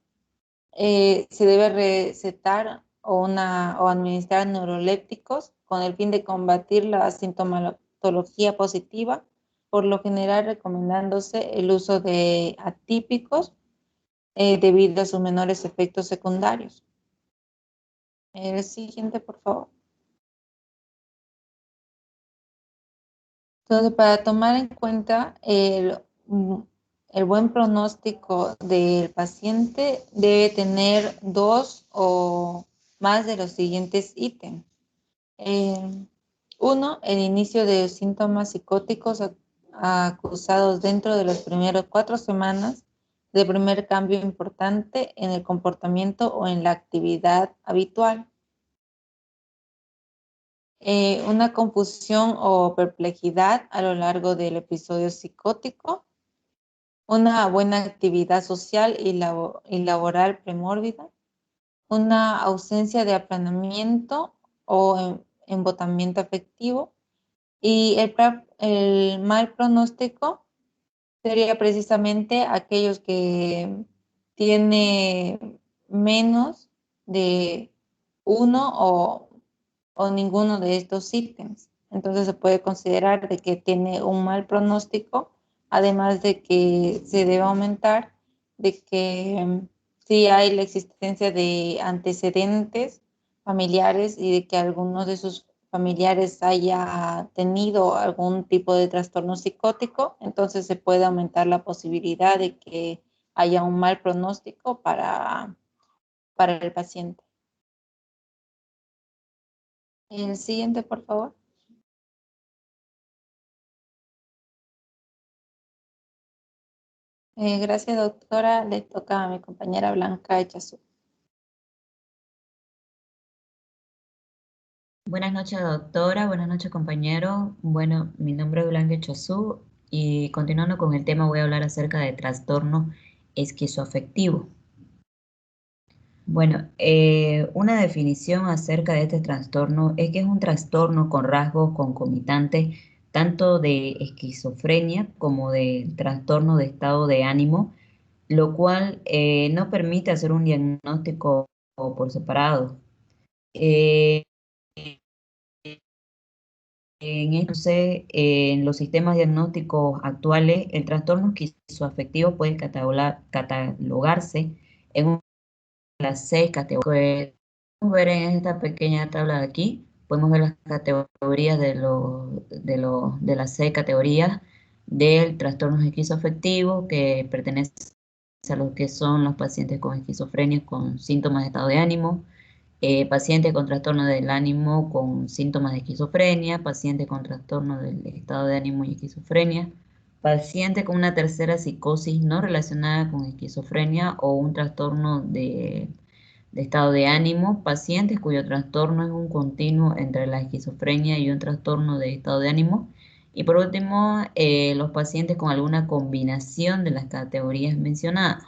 se debe recetar o administrar neurolépticos con el fin de combatir la sintomatología positiva, por lo general recomendándose el uso de atípicos debido a sus menores efectos secundarios. El siguiente, por favor. Entonces, para tomar en cuenta el buen pronóstico del paciente, debe tener 2 o más de los siguientes ítems. Uno, el inicio de síntomas psicóticos acusados dentro de las primeras 4 semanas de primer cambio importante en el comportamiento o en la actividad habitual. Una confusión o perplejidad a lo largo del episodio psicótico, una buena actividad social y laboral premórbida, una ausencia de aplanamiento o embotamiento afectivo, y el mal pronóstico sería precisamente aquellos que tiene menos de uno o ninguno de estos ítems. Entonces se puede considerar de que tiene un mal pronóstico, además de que se debe aumentar de que sí hay la existencia de antecedentes familiares y de que algunos de sus familiares haya tenido algún tipo de trastorno psicótico, entonces se puede aumentar la posibilidad de que haya un mal pronóstico para el paciente. El siguiente, por favor. Gracias, doctora. Le toca a mi compañera Blanca Echazú. Buenas noches, doctora. Buenas noches, compañero. Bueno, mi nombre es Blanca Chazú y continuando con el tema voy a hablar acerca de trastorno esquizoafectivo. Bueno, una definición acerca de este trastorno es que es un trastorno con rasgos concomitantes tanto de esquizofrenia como de trastorno de estado de ánimo, lo cual no permite hacer un diagnóstico por separado. Eh, en los sistemas diagnósticos actuales, el trastorno esquizoafectivo puede catalogarse en una de las 6 categorías. Podemos ver en esta pequeña tabla de aquí, podemos ver las categorías de las 6 categorías del trastorno esquizoafectivo, que pertenece a los que son los pacientes con esquizofrenia con síntomas de estado de ánimo, pacientes con trastorno del ánimo con síntomas de esquizofrenia, pacientes con trastorno del estado de ánimo y esquizofrenia, pacientes con una tercera psicosis no relacionada con esquizofrenia o un trastorno de estado de ánimo, pacientes cuyo trastorno es un continuo entre la esquizofrenia y un trastorno de estado de ánimo, y por último, los pacientes con alguna combinación de las categorías mencionadas.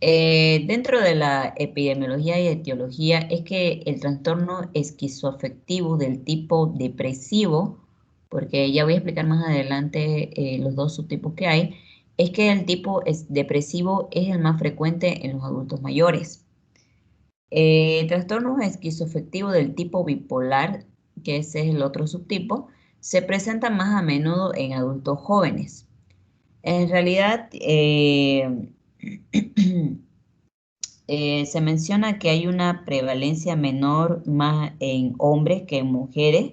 Dentro de la epidemiología y etiología es que el trastorno esquizoafectivo del tipo depresivo, porque ya voy a explicar más adelante los dos subtipos que hay, es que el tipo depresivo es el más frecuente en los adultos mayores. Trastornos esquizoafectivos del tipo bipolar, que ese es el otro subtipo, se presentan más a menudo en adultos jóvenes. En realidad, se menciona que hay una prevalencia menor más en hombres que en mujeres,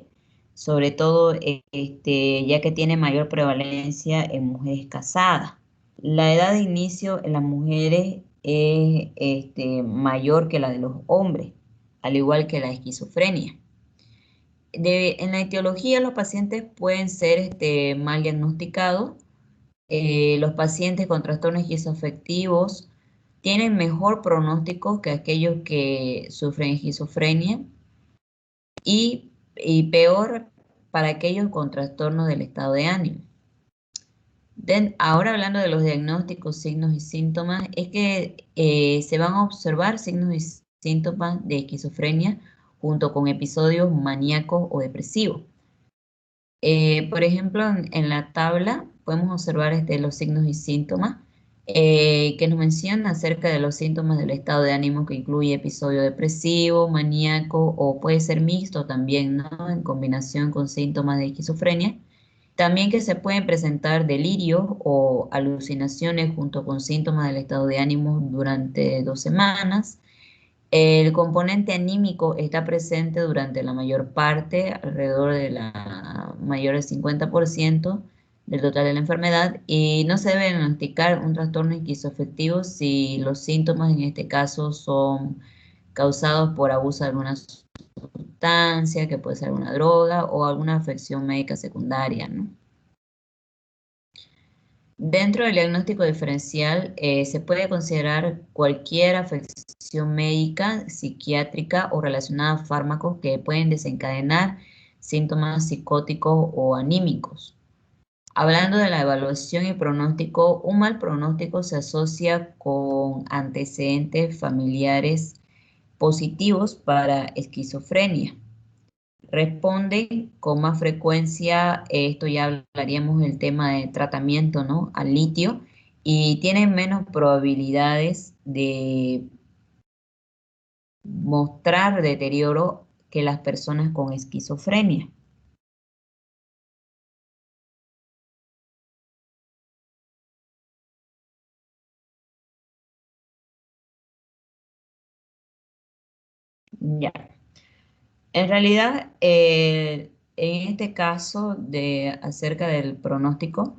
sobre todo ya que tiene mayor prevalencia en mujeres casadas. La edad de inicio en las mujeres es mayor que la de los hombres, al igual que la esquizofrenia. En la etiología, los pacientes pueden ser mal diagnosticados. Los pacientes con trastornos esquizoafectivos tienen mejor pronóstico que aquellos que sufren esquizofrenia y peor para aquellos con trastornos del estado de ánimo. Ahora hablando de los diagnósticos, signos y síntomas, es que se van a observar signos y síntomas de esquizofrenia junto con episodios maníacos o depresivos. Por ejemplo, en la tabla podemos observar los signos y síntomas que nos mencionan acerca de los síntomas del estado de ánimo que incluye episodio depresivo, maníaco o puede ser mixto también, ¿no? En combinación con síntomas de esquizofrenia. También que se pueden presentar delirios o alucinaciones junto con síntomas del estado de ánimo durante 2 semanas. El componente anímico está presente durante la mayor parte, alrededor de la mayor del 50% del total de la enfermedad, y no se debe diagnosticar un trastorno esquizoafectivo si los síntomas en este caso son causados por abuso de alguna sustancia, que puede ser alguna droga o alguna afección médica secundaria, ¿no? Dentro del diagnóstico diferencial se puede considerar cualquier afección médica, psiquiátrica o relacionada a fármacos que pueden desencadenar síntomas psicóticos o anímicos. Hablando de la evaluación y pronóstico, un mal pronóstico se asocia con antecedentes familiares positivos para esquizofrenia. Responden con más frecuencia, esto ya hablaríamos del tema de tratamiento, ¿no? Al litio, y tienen menos probabilidades de mostrar deterioro que las personas con esquizofrenia. Ya. En realidad, en este caso acerca del pronóstico,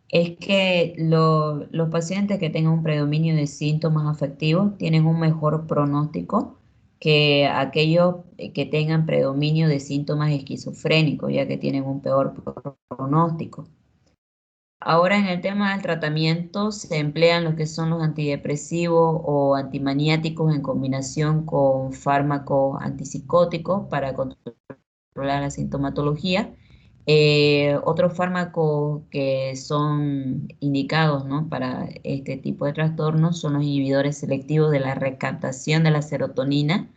es que los pacientes que tengan un predominio de síntomas afectivos tienen un mejor pronóstico que aquellos que tengan predominio de síntomas esquizofrénicos, ya que tienen un peor pronóstico. Ahora en el tema del tratamiento se emplean lo que son los antidepresivos o antimaniáticos en combinación con fármacos antipsicóticos para controlar la sintomatología. Otros fármacos que son indicados, ¿no? Para este tipo de trastornos son los inhibidores selectivos de la recaptación de la serotonina,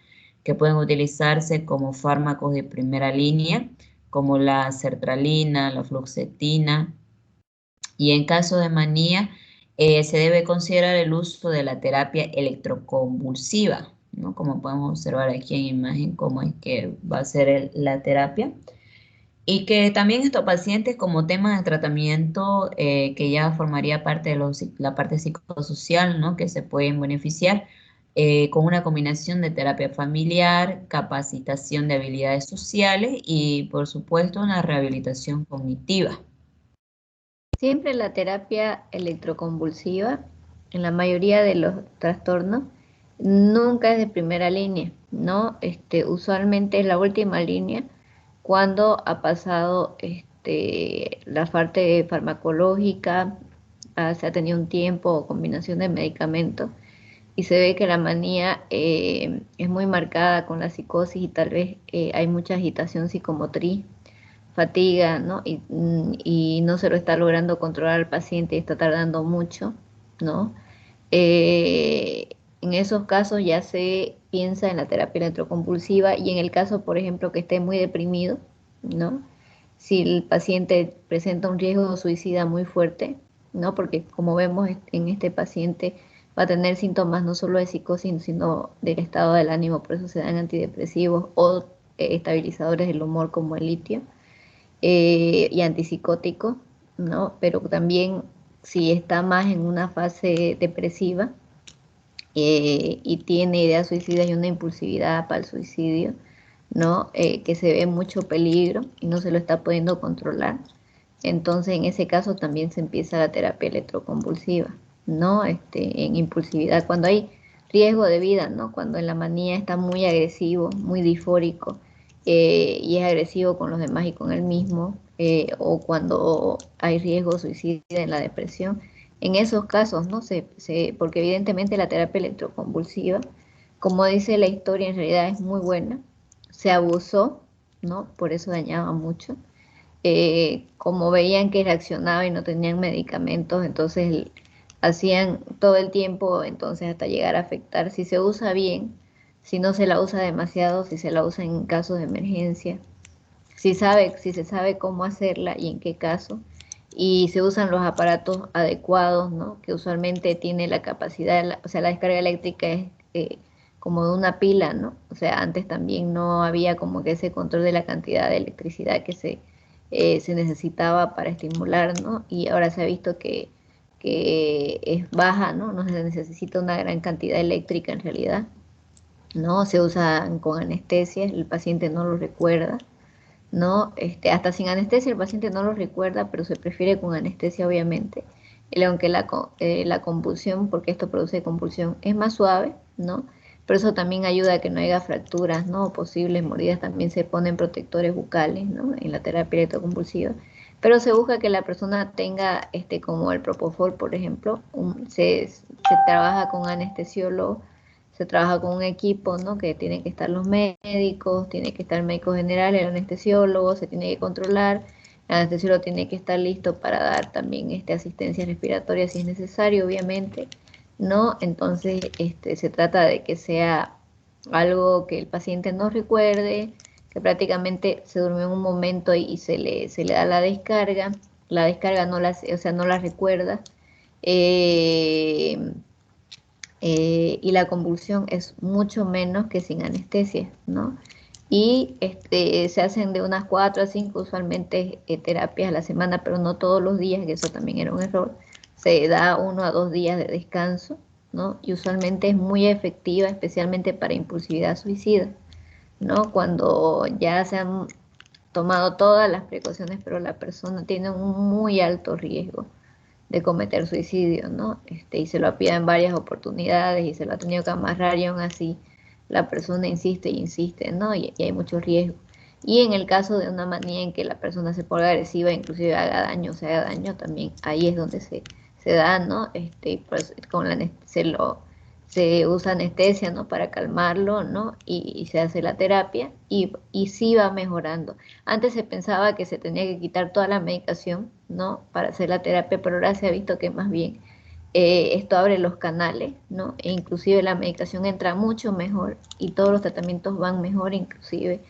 que pueden utilizarse como fármacos de primera línea, como la sertralina, la fluoxetina. Y en caso de manía, se debe considerar el uso de la terapia electroconvulsiva, ¿no? Como podemos observar aquí en imagen, cómo es que va a ser la terapia. Y que también estos pacientes como tema de tratamiento que ya formaría parte de la parte psicosocial, ¿no? Que se pueden beneficiar con una combinación de terapia familiar, capacitación de habilidades sociales y por supuesto una rehabilitación cognitiva. Siempre la terapia electroconvulsiva, en la mayoría de los trastornos, nunca es de primera línea, ¿no? Usualmente es la última línea cuando ha pasado la parte farmacológica, se ha tenido un tiempo o combinación de medicamentos y se ve que la manía es muy marcada con la psicosis y tal vez hay mucha agitación psicomotriz, fatiga, ¿no? Y no se lo está logrando controlar al paciente y está tardando mucho, ¿no? En esos casos ya se piensa en la terapia electroconvulsiva y en el caso, por ejemplo, que esté muy deprimido, ¿no? Si el paciente presenta un riesgo suicida muy fuerte, ¿no? Porque como vemos en este paciente va a tener síntomas no solo de psicosis, sino del estado del ánimo, por eso se dan antidepresivos o estabilizadores del humor como el litio y antipsicóticos, ¿no? Pero también si está más en una fase depresiva y tiene ideas suicidas y una impulsividad para el suicidio, ¿no? Que se ve mucho peligro y no se lo está pudiendo controlar. Entonces, en ese caso también se empieza la terapia electroconvulsiva, ¿no? En impulsividad, cuando hay riesgo de vida, ¿no? Cuando en la manía está muy agresivo, muy disfórico y es agresivo con los demás y con él mismo, o cuando hay riesgo suicida en la depresión. En esos casos, ¿no? Porque evidentemente la terapia electroconvulsiva, como dice la historia, en realidad es muy buena, se abusó, ¿no? Por eso dañaba mucho. Como veían que reaccionaba y no tenían medicamentos, entonces hacían todo el tiempo, entonces hasta llegar a afectar. Si se usa bien, si no se la usa demasiado, si se la usa en casos de emergencia, si se sabe cómo hacerla y en qué caso, y se usan los aparatos adecuados, ¿no? Que usualmente tiene la capacidad, o sea, la descarga eléctrica es como de una pila, ¿no? O sea, antes también no había como que ese control de la cantidad de electricidad que se necesitaba para estimular, ¿no? Y ahora se ha visto que es baja, ¿no? No se necesita una gran cantidad eléctrica en realidad, ¿no? Se usan con anestesia, el paciente no lo recuerda, ¿no? Hasta sin anestesia el paciente no lo recuerda, pero se prefiere con anestesia obviamente. Aunque la convulsión, porque esto produce convulsión, es más suave, ¿no? Pero eso también ayuda a que no haya fracturas, ¿no? Posibles mordidas, también se ponen protectores bucales, ¿no? En la terapia electroconvulsiva. Pero se busca que la persona tenga, como el propofol, por ejemplo, se trabaja con anestesiólogo, se trabaja con un equipo, ¿no? Que tienen que estar los médicos, tiene que estar el médico general, el anestesiólogo, se tiene que controlar, el anestesiólogo tiene que estar listo para dar también asistencia respiratoria si es necesario, obviamente, ¿no? Entonces, se trata de que sea algo que el paciente no recuerde, que prácticamente se durmió en un momento y se le da la descarga no la, o sea, no la recuerda. Eh, y la convulsión es mucho menos que sin anestesia, ¿no? Y se hacen de unas 4 a 5 usualmente terapias a la semana, pero no todos los días, que eso también era un error. Se da 1 a 2 días de descanso, ¿no? Y usualmente es muy efectiva, especialmente para impulsividad suicida, ¿no? Cuando ya se han tomado todas las precauciones, pero la persona tiene un muy alto riesgo de cometer suicidio, ¿no? Y se lo ha pedido en varias oportunidades y se lo ha tenido que amarrar y aún así la persona insiste y insiste, ¿no? Y hay mucho riesgo. Y en el caso de una manía en que la persona se ponga agresiva, inclusive haga daño, se haga daño, también ahí es donde se da, ¿no? Pues con se usa anestesia, ¿no? Para calmarlo, ¿no? Y se hace la terapia y sí va mejorando. Antes se pensaba que se tenía que quitar toda la medicación, ¿no? Para hacer la terapia, pero ahora se ha visto que más bien esto abre los canales, ¿no? E inclusive la medicación entra mucho mejor y todos los tratamientos van mejor, inclusive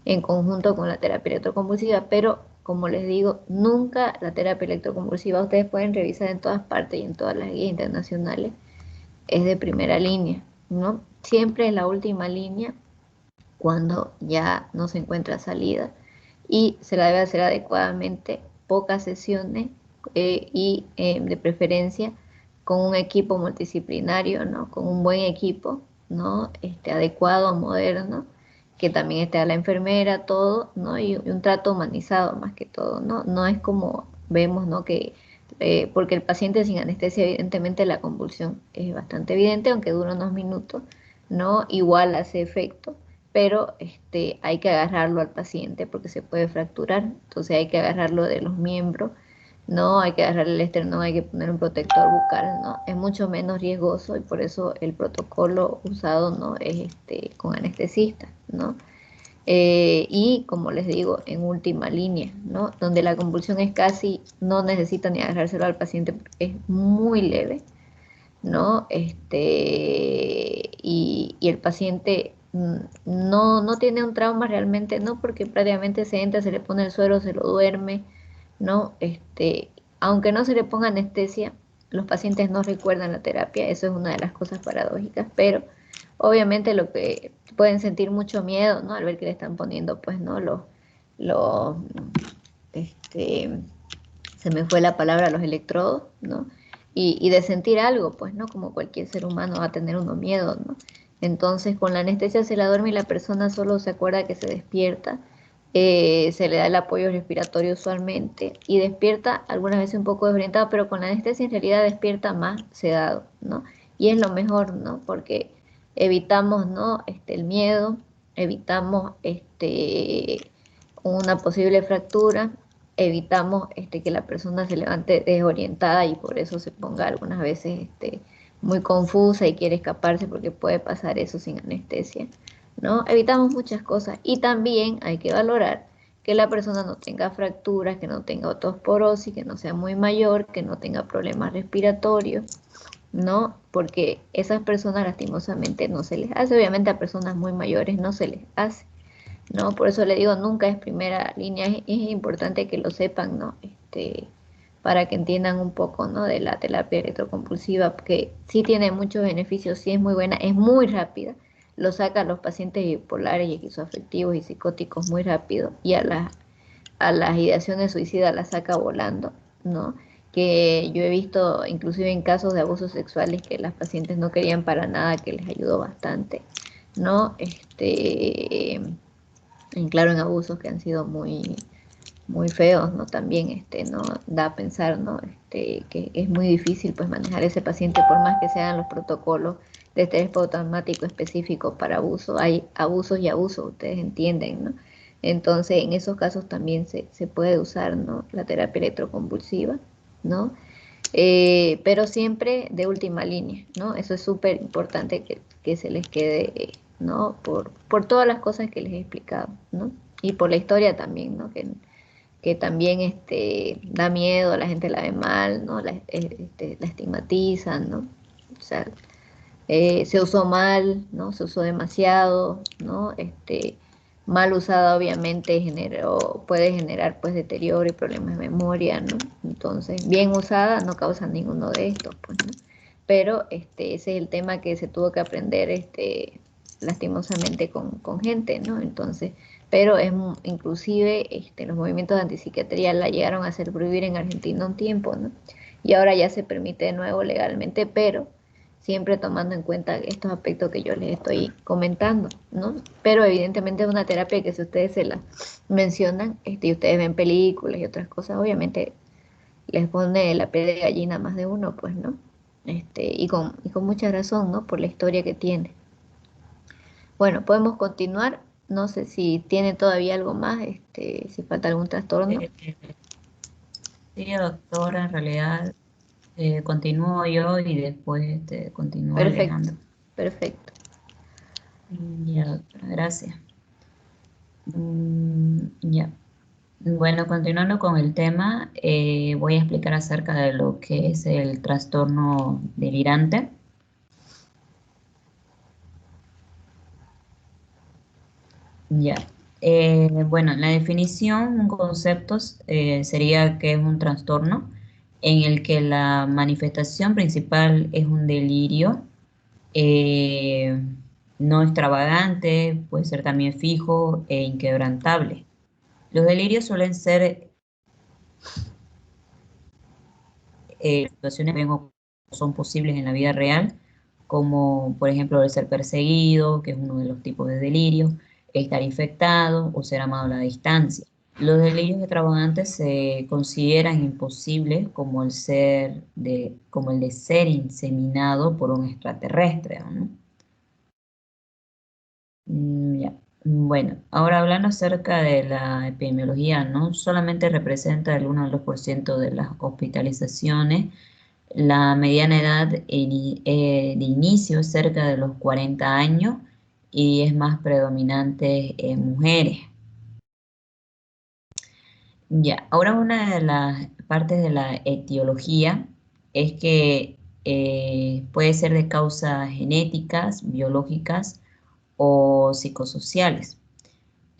en conjunto con la terapia electroconvulsiva, pero como les digo, nunca la terapia electroconvulsiva, ustedes pueden revisar en todas partes y en todas las guías internacionales, es de primera línea, ¿no? Siempre es la última línea cuando ya no se encuentra salida y se la debe hacer adecuadamente, pocas sesiones y de preferencia con un equipo multidisciplinario, ¿no? Con un buen equipo, ¿no? Adecuado, moderno, que también esté a la enfermera, todo, ¿no? Y un trato humanizado más que todo, ¿no? No es como vemos, ¿no? Porque el paciente sin anestesia, evidentemente la convulsión es bastante evidente, aunque dura unos minutos, ¿no? Igual hace efecto, pero hay que agarrarlo al paciente porque se puede fracturar, entonces hay que agarrarlo de los miembros, no hay que agarrar el esternón, hay que poner un protector bucal, no, es mucho menos riesgoso y por eso el protocolo usado no es con anestesista, no. Y como les digo, en última línea, ¿no? Donde la convulsión es casi, no necesita ni agarrárselo al paciente porque es muy leve, ¿no? Y el paciente no tiene un trauma realmente, ¿no? Porque prácticamente se entra, se le pone el suero, se lo duerme, ¿no? aunque no se le ponga anestesia, los pacientes no recuerdan la terapia, eso es una de las cosas paradójicas, pero obviamente lo que pueden sentir mucho miedo, ¿no? Al ver que le están poniendo, pues, ¿no? Los, este, se me fue la palabra, los electrodos, ¿no? Y de sentir algo, pues, ¿no? Como cualquier ser humano va a tener uno miedo, ¿no? Entonces, con la anestesia se la duerme y la persona solo se acuerda que se despierta, se le da el apoyo respiratorio usualmente y despierta algunas veces un poco desorientado, pero con la anestesia en realidad despierta más sedado, ¿no? Y es lo mejor, ¿no? Porque evitamos, ¿no? El miedo, evitamos una posible fractura, evitamos que la persona se levante desorientada y por eso se ponga algunas veces muy confusa y quiere escaparse porque puede pasar eso sin anestesia, ¿no? Evitamos muchas cosas y también hay que valorar que la persona no tenga fracturas, que no tenga osteoporosis, que no sea muy mayor, que no tenga problemas respiratorios, ¿no? Porque esas personas lastimosamente no se les hace, obviamente a personas muy mayores no se les hace, ¿no? Por eso le digo, nunca es primera línea, es importante que lo sepan, ¿no? Para que entiendan un poco, ¿no? De la terapia electroconvulsiva, que sí tiene muchos beneficios, sí es muy buena, es muy rápida, lo saca a los pacientes bipolares y esquizoafectivos y psicóticos muy rápido, y a las ideaciones suicidas las saca volando, ¿no? Que yo he visto, inclusive en casos de abusos sexuales, que las pacientes no querían para nada, que les ayudó bastante, ¿no? En claro, en abusos que han sido muy feos, ¿no? También, ¿no? Da a pensar, ¿no? Que es muy difícil, pues, manejar ese paciente, por más que sean los protocolos de estrés postraumático específicos para abuso. Hay abusos y abusos, ustedes entienden, ¿no? Entonces, en esos casos también se puede usar, ¿no? La terapia electroconvulsiva, ¿no? Pero siempre de última línea, ¿no? Eso es súper importante que se les quede, ¿no? Por todas las cosas que les he explicado, ¿no? Y por la historia también, ¿no? Que también da miedo, la gente la ve mal, ¿no? La estigmatizan, ¿no? O sea, se usó mal, ¿no? Se usó demasiado, ¿no? Mal usada obviamente puede generar pues deterioro y problemas de memoria, ¿no? Entonces, bien usada no causa ninguno de estos, pues, ¿no? Pero ese es el tema que se tuvo que aprender lastimosamente con gente, ¿no? Entonces, pero inclusive los movimientos de antipsiquiatría la llegaron a hacer prohibir en Argentina un tiempo, ¿no? Y ahora ya se permite de nuevo legalmente, pero siempre tomando en cuenta estos aspectos que yo les estoy comentando, ¿no? Pero evidentemente es una terapia que si ustedes se la mencionan, y ustedes ven películas y otras cosas, obviamente les pone la piel de gallina a más de uno, pues, ¿no? Y con mucha razón, ¿no? Por la historia que tiene. Bueno, podemos continuar. No sé si tiene todavía algo más, si falta algún trastorno. Sí, doctora, en realidad continúo yo y después continúa Perfecto, Alejandro. perfecto. Ya, doctora, gracias. Ya. Bueno, continuando con el tema, voy a explicar acerca de lo que es el trastorno delirante. Ya. Bueno, la definición, un concepto sería que es un trastorno en el que la manifestación principal es un delirio eh, no extravagante, puede ser también fijo e inquebrantable. Los delirios suelen ser situaciones que son posibles en la vida real, como por ejemplo el ser perseguido, que es uno de los tipos de delirio, estar infectado o ser amado a la distancia. Los delirios extravagantes se consideran imposibles como el de ser inseminado por un extraterrestre, ¿no? Ya. Bueno, ahora hablando acerca de la epidemiología, no solamente representa el 1 al 2% de las hospitalizaciones, la mediana edad de inicio es cerca de los 40 años y es más predominante en mujeres. Ya, ahora una de las partes de la etiología es que puede ser de causas genéticas, biológicas o psicosociales.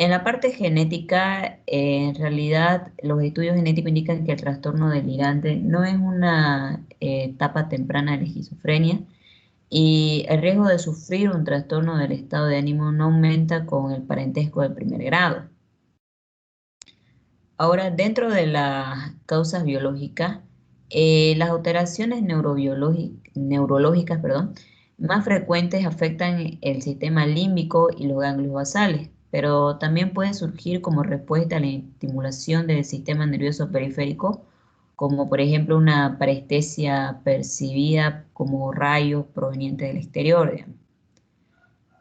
En la parte genética, en realidad los estudios genéticos indican que el trastorno delirante no es una etapa temprana de la esquizofrenia y el riesgo de sufrir un trastorno del estado de ánimo no aumenta con el parentesco de primer grado. Ahora, dentro de las causas biológicas, las alteraciones neurológicas, perdón, más frecuentes afectan el sistema límbico y los ganglios basales, pero también puede surgir como respuesta a la estimulación del sistema nervioso periférico, como por ejemplo una parestesia percibida como rayos provenientes del exterior, digamos.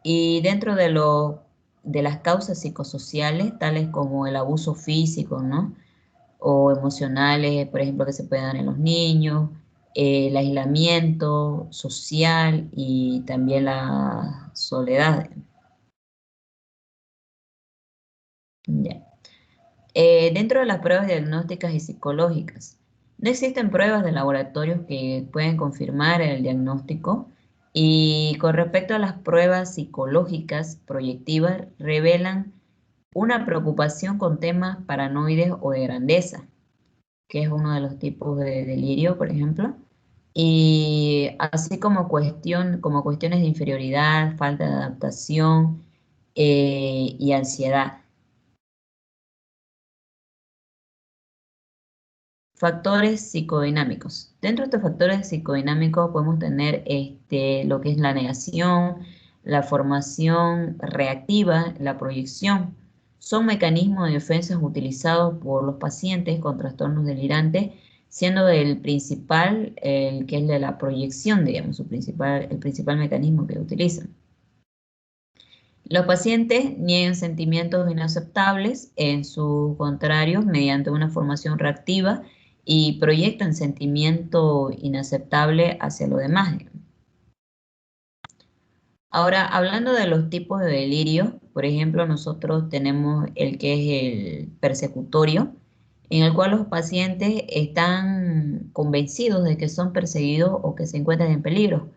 Y dentro de las causas psicosociales, tales como el abuso físico, ¿no? O emocionales, por ejemplo, que se pueden dar en los niños, el aislamiento social y también la soledad. Ya. Dentro de las pruebas diagnósticas y psicológicas, no existen pruebas de laboratorios que pueden confirmar el diagnóstico y con respecto a las pruebas psicológicas proyectivas revelan una preocupación con temas paranoides o de grandeza, que es uno de los tipos de delirio, por ejemplo, y así como cuestiones de inferioridad, falta de adaptación y ansiedad. Factores psicodinámicos. Dentro de estos factores psicodinámicos podemos tener lo que es la negación, la formación reactiva, la proyección. Son mecanismos de defensa utilizados por los pacientes con trastornos delirantes, siendo el principal el que es de la proyección, digamos, el principal mecanismo que utilizan. Los pacientes niegan sentimientos inaceptables, en su contrario, mediante una formación reactiva y proyectan sentimiento inaceptable hacia lo demás. Ahora, hablando de los tipos de delirio, por ejemplo, nosotros tenemos el que es el persecutorio, en el cual los pacientes están convencidos de que son perseguidos o que se encuentran en peligro.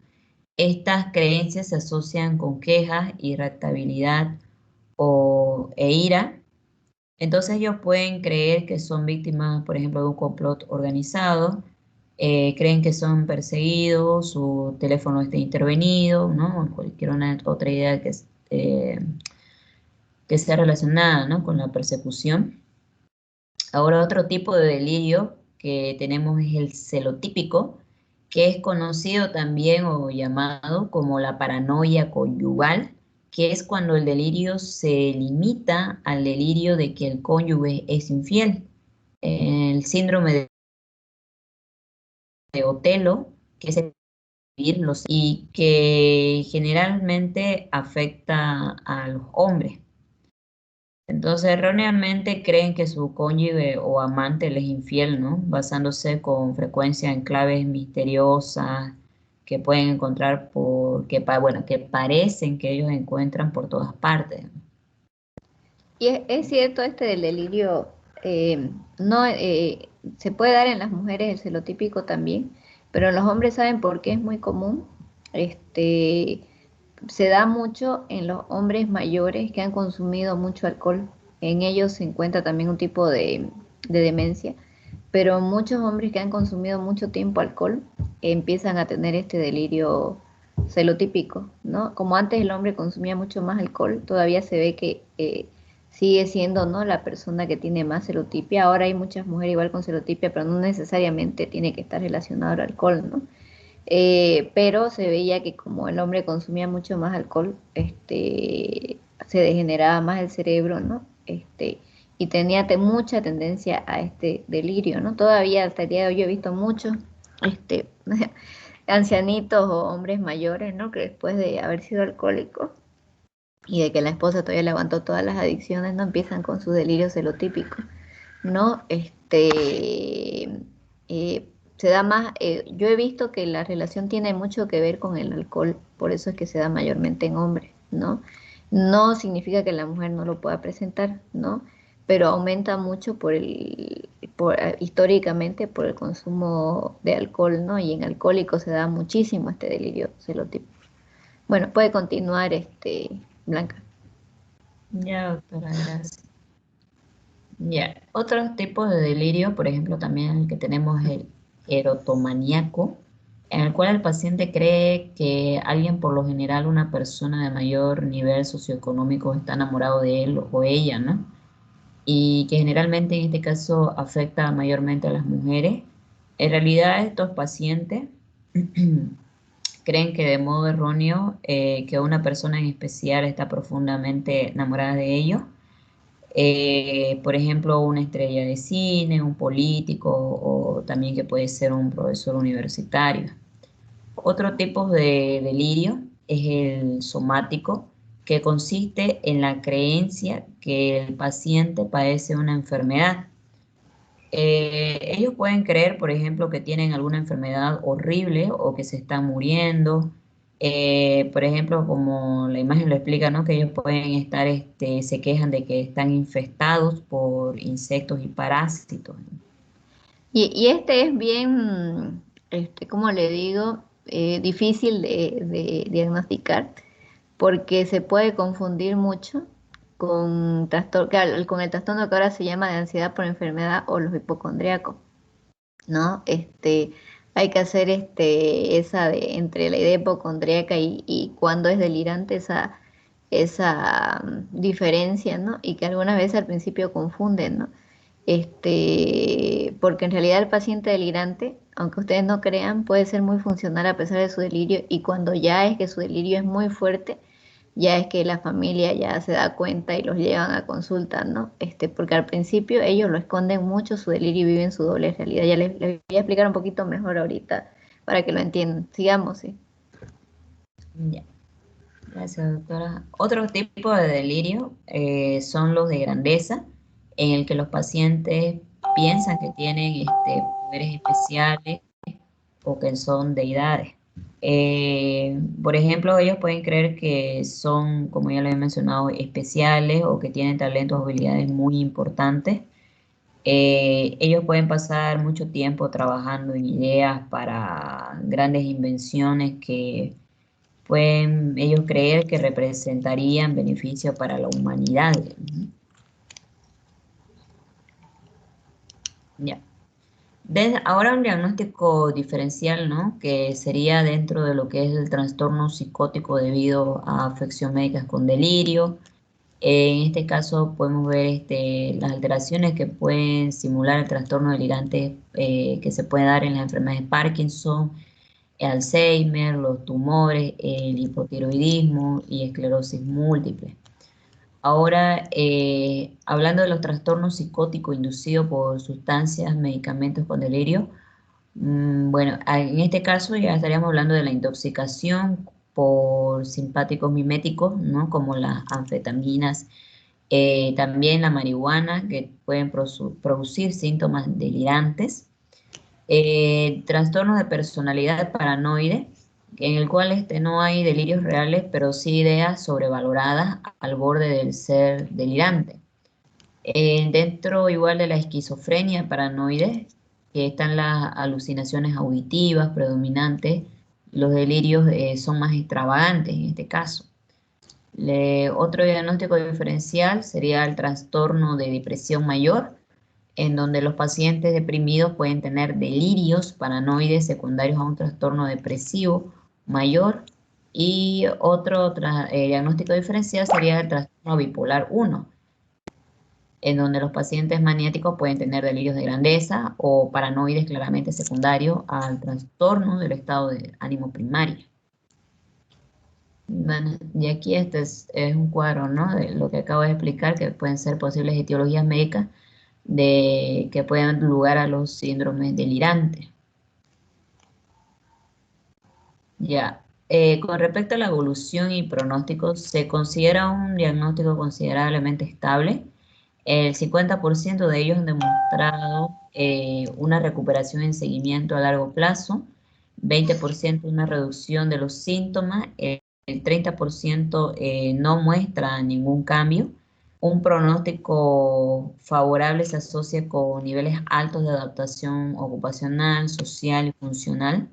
Estas creencias se asocian con quejas, irritabilidad e ira. Entonces ellos pueden creer que son víctimas, por ejemplo, de un complot organizado, creen que son perseguidos, su teléfono está intervenido, ¿no? O cualquier otra idea que sea relacionada, ¿no? Con la persecución. Ahora otro tipo de delirio que tenemos es el celotípico, que es conocido también o llamado como la paranoia conyugal, que es cuando el delirio se limita al delirio de que el cónyuge es infiel. El síndrome de Otelo, que es y que generalmente afecta a los hombres. Entonces, erróneamente creen que su cónyuge o amante les es infiel, ¿no? Basándose con frecuencia en claves misteriosas que pueden encontrar que parecen que ellos encuentran por todas partes. Y es cierto este del delirio, no se puede dar en las mujeres el celotípico también, pero en los hombres saben por qué es muy común. Se da mucho en los hombres mayores que han consumido mucho alcohol. En ellos se encuentra también un tipo de demencia, pero muchos hombres que han consumido mucho tiempo alcohol empiezan a tener este delirio celotípico, ¿no? Como antes el hombre consumía mucho más alcohol, todavía se ve que sigue siendo, ¿no?, la persona que tiene más celotipia. Ahora hay muchas mujeres igual con celotipia, pero no necesariamente tiene que estar relacionado al alcohol, ¿no? Pero se veía que como el hombre consumía mucho más alcohol, se degeneraba más el cerebro, ¿no? Y tenía mucha tendencia a este delirio, ¿no? Todavía hasta el día de hoy yo he visto muchos, ancianitos o hombres mayores, ¿no? Que después de haber sido alcohólicos y de que la esposa todavía le aguantó todas las adicciones, no empiezan con su delirio celotípico, ¿no? Se da más, yo he visto que la relación tiene mucho que ver con el alcohol, por eso es que se da mayormente en hombres, ¿no? No significa que la mujer no lo pueda presentar, ¿no? Pero aumenta mucho históricamente por el consumo de alcohol, ¿no? Y en alcohólicos se da muchísimo este delirio celotípico. Bueno, puede continuar, Blanca. Ya, doctora, gracias. Ya, otros tipos de delirio, por ejemplo, también el que tenemos el erotomaníaco, en el cual el paciente cree que alguien, por lo general una persona de mayor nivel socioeconómico, está enamorado de él o ella, ¿no? Y que generalmente en este caso afecta mayormente a las mujeres. En realidad estos pacientes creen que de modo erróneo que una persona en especial está profundamente enamorada de ellos. Por ejemplo, una estrella de cine, un político o también que puede ser un profesor universitario. Otro tipo de delirio es el somático, que consiste en la creencia que el paciente padece una enfermedad. Ellos pueden creer, por ejemplo, que tienen alguna enfermedad horrible o que se están muriendo. Por ejemplo, como la imagen lo explica, ¿no? Que ellos pueden estar, se quejan de que están infestados por insectos y parásitos. Y este es bien, ¿cómo le digo? Difícil de diagnosticar porque se puede confundir mucho con con el trastorno que ahora se llama de ansiedad por enfermedad o los hipocondríacos, ¿no? Hay que hacer esa de entre la idea hipocondríaca y cuando es delirante esa diferencia, ¿no? Y que algunas veces al principio confunden, ¿no? Porque en realidad el paciente delirante, aunque ustedes no crean, puede ser muy funcional a pesar de su delirio y cuando ya es que su delirio es muy fuerte, ya es que la familia ya se da cuenta y los llevan a consulta, ¿no? Porque al principio ellos lo esconden mucho su delirio y viven su doble realidad. Ya les voy a explicar un poquito mejor ahorita para que lo entiendan. Sigamos, sí. Ya, gracias, doctora. Otro tipo de delirio son los de grandeza, en el que los pacientes piensan que tienen poderes especiales o que son deidades. Por ejemplo, ellos pueden creer que son, como ya lo he mencionado, especiales o que tienen talentos o habilidades muy importantes. Ellos pueden pasar mucho tiempo trabajando en ideas para grandes invenciones que pueden ellos creer que representarían beneficio para la humanidad. Ya. Ahora un diagnóstico diferencial, ¿no? Que sería dentro de lo que es el trastorno psicótico debido a afección médicas con delirio. En este caso podemos ver las alteraciones que pueden simular el trastorno delirante que se puede dar en las enfermedades de Parkinson, Alzheimer, los tumores, el hipotiroidismo y esclerosis múltiple. Ahora, hablando de los trastornos psicóticos inducidos por sustancias, medicamentos con delirio, bueno, en este caso ya estaríamos hablando de la intoxicación por simpáticos miméticos, ¿no? Como las anfetaminas, también la marihuana, que pueden producir síntomas delirantes, trastornos de personalidad paranoide, en el cual no hay delirios reales, pero sí ideas sobrevaloradas al borde del ser delirante. Dentro igual de la esquizofrenia paranoide, que están las alucinaciones auditivas predominantes, los delirios son más extravagantes en este caso. Otro diagnóstico diferencial sería el trastorno de depresión mayor, en donde los pacientes deprimidos pueden tener delirios paranoides secundarios a un trastorno depresivo mayor. Y otro diagnóstico diferencial sería el trastorno bipolar 1, en donde los pacientes maniáticos pueden tener delirios de grandeza o paranoides claramente secundarios al trastorno del estado de ánimo primario. Bueno, y aquí es un cuadro, ¿no? De lo que acabo de explicar, que pueden ser posibles etiologías médicas que pueden dar lugar a los síndromes delirantes. Ya, con respecto a la evolución y pronóstico, se considera un diagnóstico considerablemente estable. El 50% de ellos han demostrado una recuperación en seguimiento a largo plazo, 20% una reducción de los síntomas, el 30% no muestra ningún cambio. Un pronóstico favorable se asocia con niveles altos de adaptación ocupacional, social y funcional.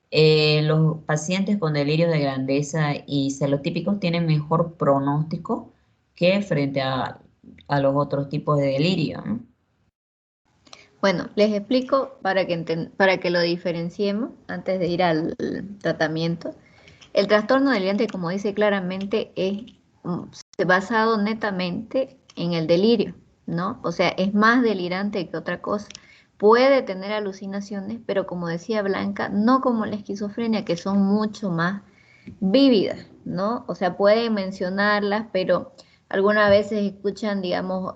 Los pacientes con delirios de grandeza y celotípicos tienen mejor pronóstico que frente a los otros tipos de delirio, ¿no? Bueno, les explico para que lo diferenciemos antes de ir al tratamiento. El trastorno delirante, como dice claramente, es basado netamente en el delirio, ¿no? O sea, es más delirante que otra cosa. Puede tener alucinaciones, pero como decía Blanca, no como la esquizofrenia, que son mucho más vívidas, ¿no? O sea, pueden mencionarlas, pero algunas veces escuchan, digamos,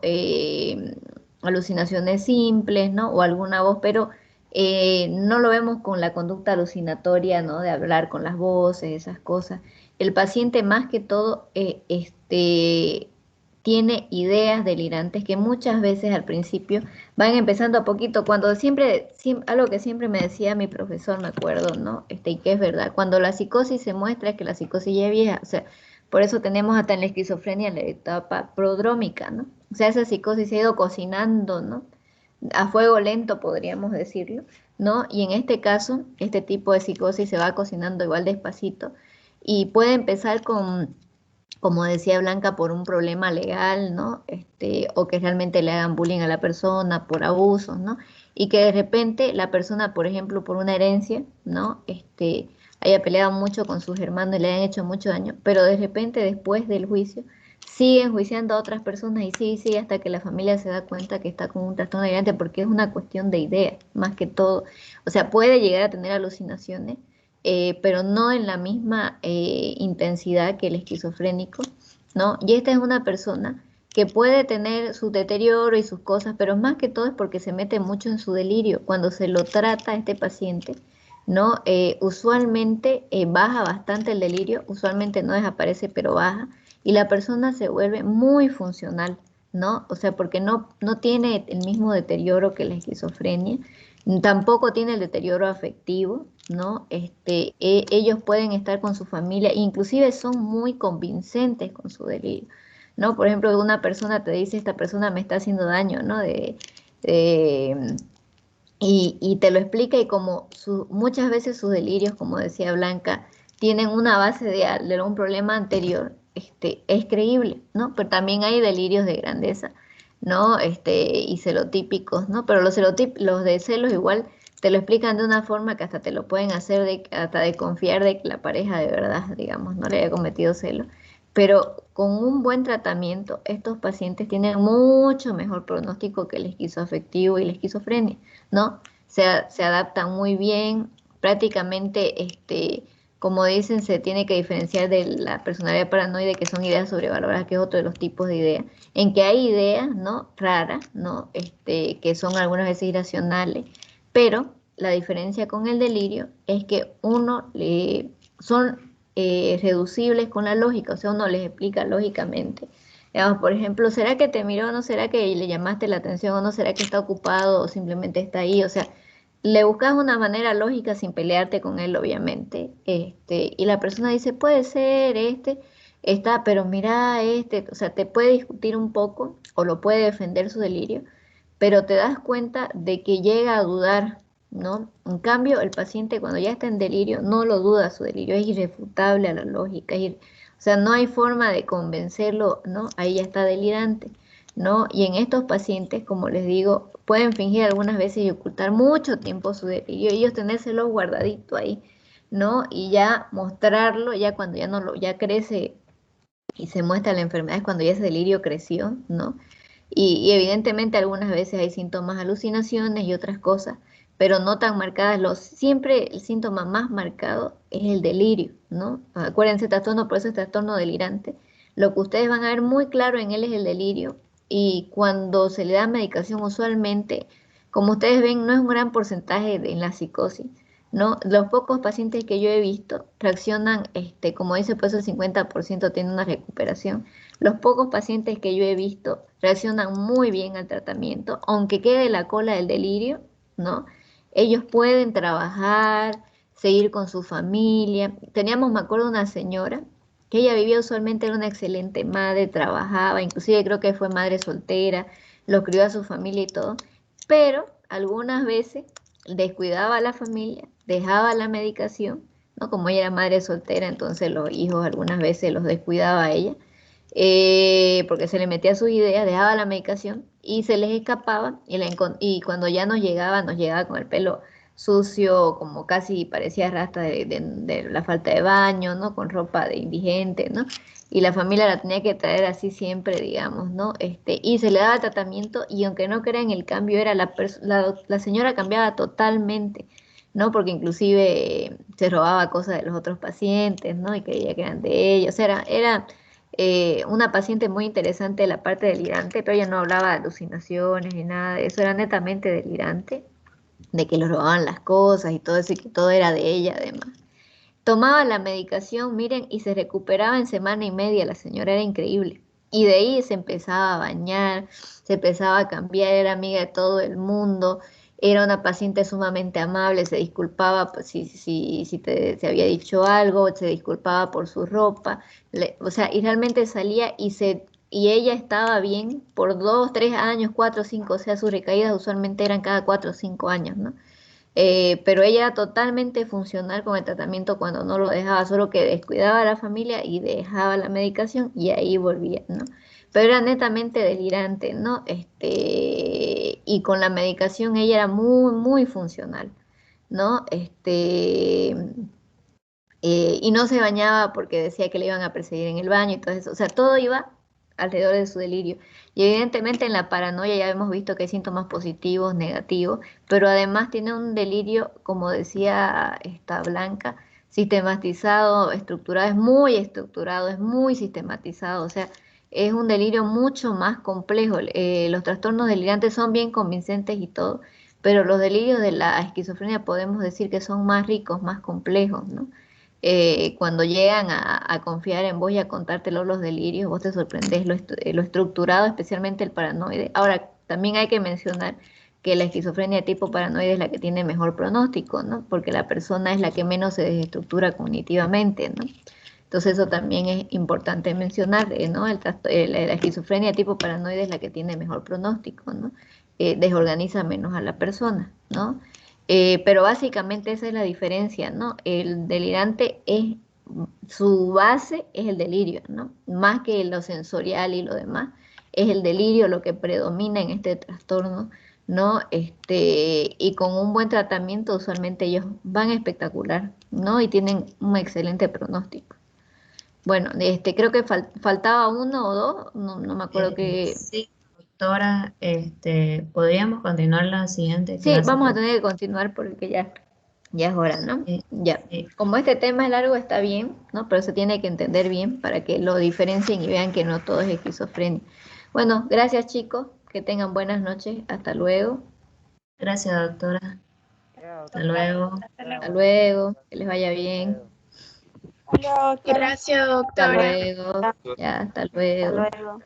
alucinaciones simples, ¿no? O alguna voz, pero no lo vemos con la conducta alucinatoria, ¿no? De hablar con las voces, esas cosas. El paciente más que todo tiene ideas delirantes que muchas veces al principio van empezando a poquito, cuando algo que siempre me decía mi profesor, me acuerdo, ¿no? Y que es verdad, cuando la psicosis se muestra es que la psicosis ya es vieja, o sea, por eso tenemos hasta en la esquizofrenia la etapa prodrómica, ¿no? O sea, esa psicosis se ha ido cocinando, ¿no? A fuego lento, podríamos decirlo, ¿no? Y en este caso, este tipo de psicosis se va cocinando igual despacito y puede empezar con, como decía Blanca, por un problema legal, ¿no? O que realmente le hagan bullying a la persona por abusos, ¿no? Y que de repente la persona, por ejemplo, por una herencia, ¿no? Haya peleado mucho con sus hermanos y le hayan hecho mucho daño, pero de repente después del juicio siguen juiciando a otras personas y sigue hasta que la familia se da cuenta que está con un trastorno delirante porque es una cuestión de ideas, más que todo. O sea, puede llegar a tener alucinaciones, pero no en la misma intensidad que el esquizofrénico, ¿no? Y esta es una persona que puede tener su deterioro y sus cosas, pero más que todo es porque se mete mucho en su delirio. Cuando se lo trata a este paciente, ¿no? Usualmente baja bastante el delirio, usualmente no desaparece, pero baja, y la persona se vuelve muy funcional, ¿no? O sea, porque no tiene el mismo deterioro que la esquizofrenia, tampoco tiene el deterioro afectivo, ¿no? Ellos pueden estar con su familia, inclusive son muy convincentes con su delirio, ¿no? Por ejemplo, una persona te dice, esta persona me está haciendo daño, ¿no? De- y te lo explica y como muchas veces sus delirios, como decía Blanca, tienen una base de un problema anterior, es creíble, ¿no? Pero también hay delirios de grandeza, ¿no? Y celotípicos, ¿no? Pero los de celos igual te lo explican de una forma que hasta te lo pueden hacer hasta de confiar de que la pareja de verdad, digamos, no le haya cometido celos. Pero con un buen tratamiento, estos pacientes tienen mucho mejor pronóstico que el esquizoafectivo y la esquizofrenia, ¿no? Se adaptan muy bien, prácticamente, como dicen, se tiene que diferenciar de la personalidad paranoide, que son ideas sobrevaloradas, que es otro de los tipos de ideas, en que hay ideas, ¿no? Raras, ¿no? Que son algunas veces irracionales, pero la diferencia con el delirio es que son reducibles con la lógica, o sea, uno les explica lógicamente. Digamos, por ejemplo, ¿será que te miró o no será que le llamaste la atención o no será que está ocupado o simplemente está ahí? O sea, le buscas una manera lógica sin pelearte con él, obviamente. Y la persona dice, puede ser, está, pero mira, o sea, te puede discutir un poco o lo puede defender su delirio, pero te das cuenta de que llega a dudar, ¿no? En cambio, el paciente cuando ya está en delirio no lo duda su delirio, es irrefutable a la lógica, o sea, no hay forma de convencerlo, ¿no? Ahí ya está delirante, ¿no? Y en estos pacientes, como les digo, pueden fingir algunas veces y ocultar mucho tiempo su delirio, ellos tenérselo guardadito ahí, ¿no? Y ya mostrarlo, ya cuando ya no ya crece y se muestra la enfermedad, es cuando ya ese delirio creció, ¿no? Y evidentemente algunas veces hay síntomas, alucinaciones y otras cosas, pero no tan marcadas. Siempre el síntoma más marcado es el delirio, ¿no? Acuérdense, trastorno, por eso es trastorno delirante. Lo que ustedes van a ver muy claro en él es el delirio y cuando se le da medicación usualmente, como ustedes ven, no es un gran porcentaje en la psicosis, ¿no? Los pocos pacientes que yo he visto reaccionan, como dice, pues el 50% tiene una recuperación. Los pocos pacientes que yo he visto reaccionan muy bien al tratamiento, aunque quede la cola del delirio, ¿no? Ellos pueden trabajar, seguir con su familia. Teníamos, me acuerdo, una señora que ella vivía usualmente, era una excelente madre, trabajaba, inclusive creo que fue madre soltera, lo crió a su familia y todo, pero algunas veces descuidaba a la familia, dejaba la medicación, ¿no? Como ella era madre soltera, entonces los hijos algunas veces los descuidaba a ella porque se le metía sus ideas, dejaba la medicación y se les escapaba y cuando ya nos llegaba con el pelo sucio, como casi parecía rasta de la falta de baño, ¿no? Con ropa de indigente, ¿no? Y la familia la tenía que traer así siempre, digamos, ¿no? Y se le daba tratamiento y aunque no crean el cambio, era la señora cambiaba totalmente, ¿no? Porque inclusive se robaba cosas de los otros pacientes, ¿no? Y creía que eran de ellos, era una paciente muy interesante de la parte delirante, pero ella no hablaba de alucinaciones ni nada de eso, era netamente delirante, de que le robaban las cosas y todo eso, y que todo era de ella además. Tomaba la medicación, miren, y se recuperaba en semana y media, la señora era increíble. Y de ahí se empezaba a bañar, se empezaba a cambiar, era amiga de todo el mundo, era una paciente sumamente amable, se disculpaba pues, si había dicho algo, se disculpaba por su ropa, o sea, y realmente salía y ella estaba bien por 2, 3 años, 4, 5, o sea, sus recaídas usualmente eran cada 4 o 5 años, ¿no? Pero ella era totalmente funcional con el tratamiento cuando no lo dejaba, solo que descuidaba a la familia y dejaba la medicación y ahí volvía, ¿no? Pero era netamente delirante, ¿no? Y con la medicación ella era muy, muy funcional, ¿no? Y no se bañaba porque decía que le iban a perseguir en el baño y todo eso. O sea, todo iba alrededor de su delirio. Y evidentemente en la paranoia ya hemos visto que hay síntomas positivos, negativos, pero además tiene un delirio, como decía esta Blanca, sistematizado, estructurado, es muy sistematizado. O sea, es un delirio mucho más complejo. Los trastornos delirantes son bien convincentes y todo, pero los delirios de la esquizofrenia podemos decir que son más ricos, más complejos, ¿no? Cuando llegan a confiar en vos y a contártelo los delirios, vos te sorprendés lo estructurado, especialmente el paranoide. Ahora, también hay que mencionar que la esquizofrenia tipo paranoide es la que tiene mejor pronóstico, ¿no? Porque la persona es la que menos se desestructura cognitivamente, ¿no? Entonces eso también es importante mencionar, ¿no? La esquizofrenia tipo paranoide es la que tiene mejor pronóstico, ¿no? Desorganiza menos a la persona, ¿no? Pero básicamente esa es la diferencia, ¿no? El delirante su base es el delirio, ¿no? Más que lo sensorial y lo demás, es el delirio lo que predomina en este trastorno, ¿no? Y con un buen tratamiento usualmente ellos van espectacular, ¿no? Y tienen un excelente pronóstico. Bueno, creo que faltaba uno o dos, no me acuerdo que... Sí, doctora, podríamos continuar la siguiente Sí, clase. vamos a tener que continuar porque ya es hora, ¿no? Sí, Ya. sí. Como este tema es largo, está bien, ¿no? Pero se tiene que entender bien para que lo diferencien y vean que no todo es esquizofrenia. Bueno, gracias chicos, que tengan buenas noches, hasta luego. Gracias, doctora. Ya, Hasta doctora. luego. Hasta luego, que les vaya bien. Hola, doctora. Gracias, Hasta doctora. luego, ya, hasta Hasta luego. luego.